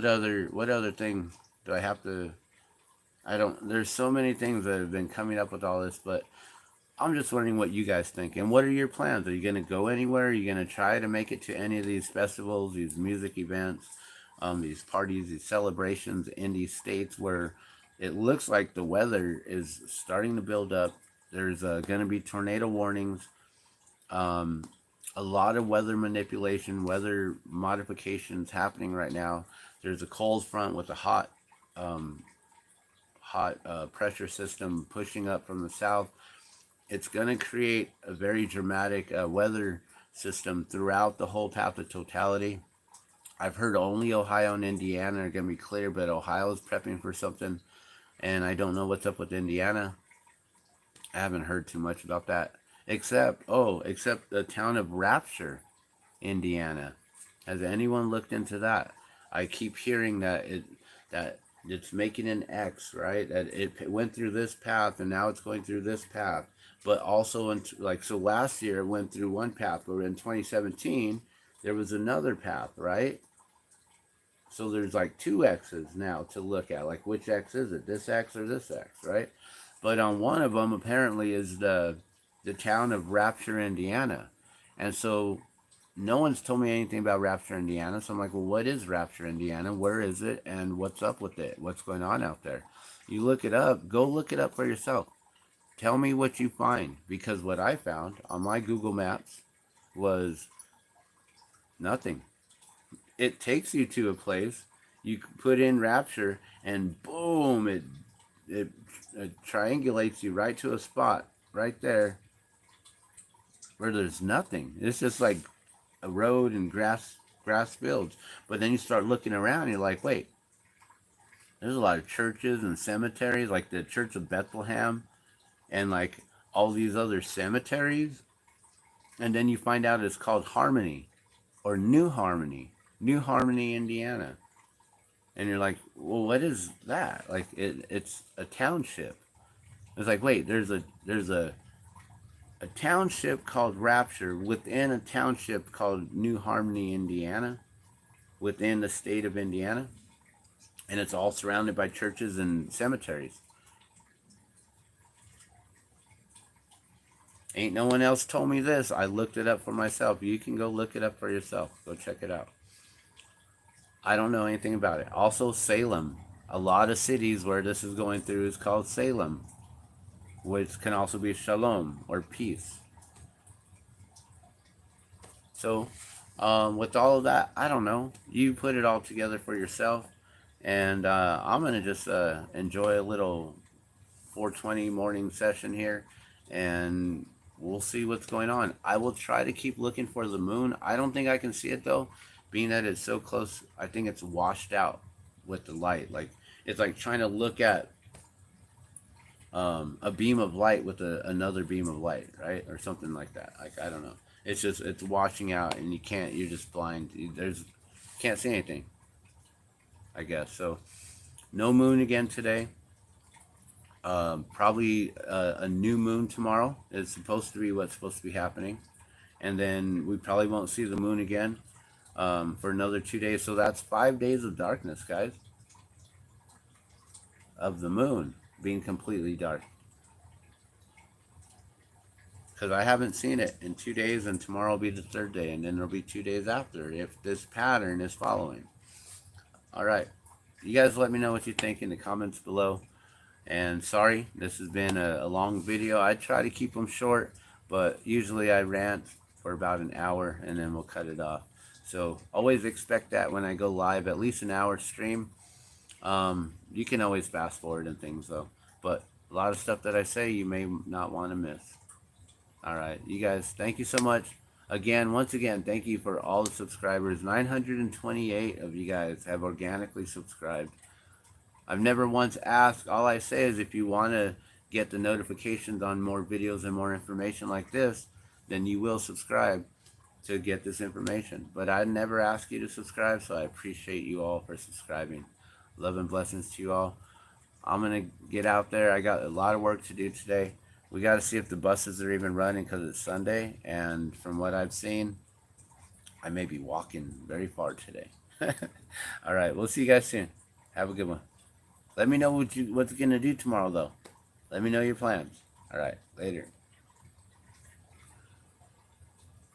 other thing do I have to? I don't. There's so many things that have been coming up with all this, but I'm just wondering what you guys think. And what are your plans? Are you going to go anywhere? Are you going to try to make it to any of these festivals, these music events, these parties, these celebrations in these states where it looks like the weather is starting to build up? There's going to be tornado warnings, um, a lot of weather manipulation, weather modifications happening right now. There's a cold front with a um, hot pressure system pushing up from the south. It's going to create a very dramatic weather system throughout the whole path of totality. I've heard only Ohio and Indiana are going to be clear, but Ohio is prepping for something, and I don't know what's up with Indiana. I haven't heard too much about that, except the town of Rapture, Indiana. Has anyone looked into that? I keep hearing that it's making an X, right? That it went through this path and now it's going through this path. But also, so last year it went through one path, but in 2017 there was another path, right? So there's like two X's now to look at. Like, which X is it? This X or this X, right? But on one of them apparently is the town of Rapture, Indiana. And so no one's told me anything about Rapture, Indiana. So I'm like, well, what is Rapture, Indiana? Where is it? And what's up with it? What's going on out there? You look it up. Go look it up for yourself. Tell me what you find. Because what I found on my Google Maps was nothing. It takes you to a place. You put in Rapture, and boom, it triangulates you right to a spot right there where there's nothing. It's just like a road and grass fields. But then you start looking around and you're like, wait, there's a lot of churches and cemeteries, like the Church of Bethlehem and like all these other cemeteries. And then you find out it's called Harmony or New Harmony, Indiana. And you're like, well, what is that? Like it's a township. It's like, wait, there's a township called Rapture within a township called New Harmony, Indiana, within the state of Indiana, and it's all surrounded by churches and cemeteries. Ain't no one else told me this. I looked it up for myself. You can go look it up for yourself. Go check it out. I don't know anything about it. Also, Salem. A lot of cities where this is going through is called Salem, which can also be shalom or peace. So, with all of that, I don't know. You put it all together for yourself, and I'm gonna just enjoy a little 420 morning session here, and we'll see what's going on. I will try to keep looking for the moon. I don't think I can see it though, being that it's so close. I think it's washed out with the light. Like it's like trying to look at a beam of light with another beam of light, right, or something like that. Like I don't know. It's washing out, and you're just blind. Can't see anything, I guess. So no moon again today. Probably a new moon tomorrow is supposed to be what's supposed to be happening, and then we probably won't see the moon again for another 2 days. So that's 5 days of darkness, guys, of the moon being completely dark. Because I haven't seen it in 2 days, and tomorrow will be the third day, and then there'll be 2 days after if this pattern is following. All right. You guys let me know what you think in the comments below. And sorry, this has been a long video. I try to keep them short, but usually I rant for about an hour and then we'll cut it off. So always expect that when I go live, at least an hour stream. You can always fast forward and things though. But a lot of stuff that I say you may not want to miss. All right, you guys, thank you so much. Again, once again, thank you for all the subscribers. 928 of you guys have organically subscribed. I've never once asked. All I say is if you want to get the notifications on more videos and more information like this, then you will subscribe to get this information. But I never ask you to subscribe, so I appreciate you all for subscribing. Love and blessings to you all. I'm going to get out there. I got a lot of work to do today. We got to see if the buses are even running because it's Sunday. And from what I've seen, I may be walking very far today. All right, we'll see you guys soon. Have a good one. Let me know what's going to do tomorrow, though. Let me know your plans. All right, later.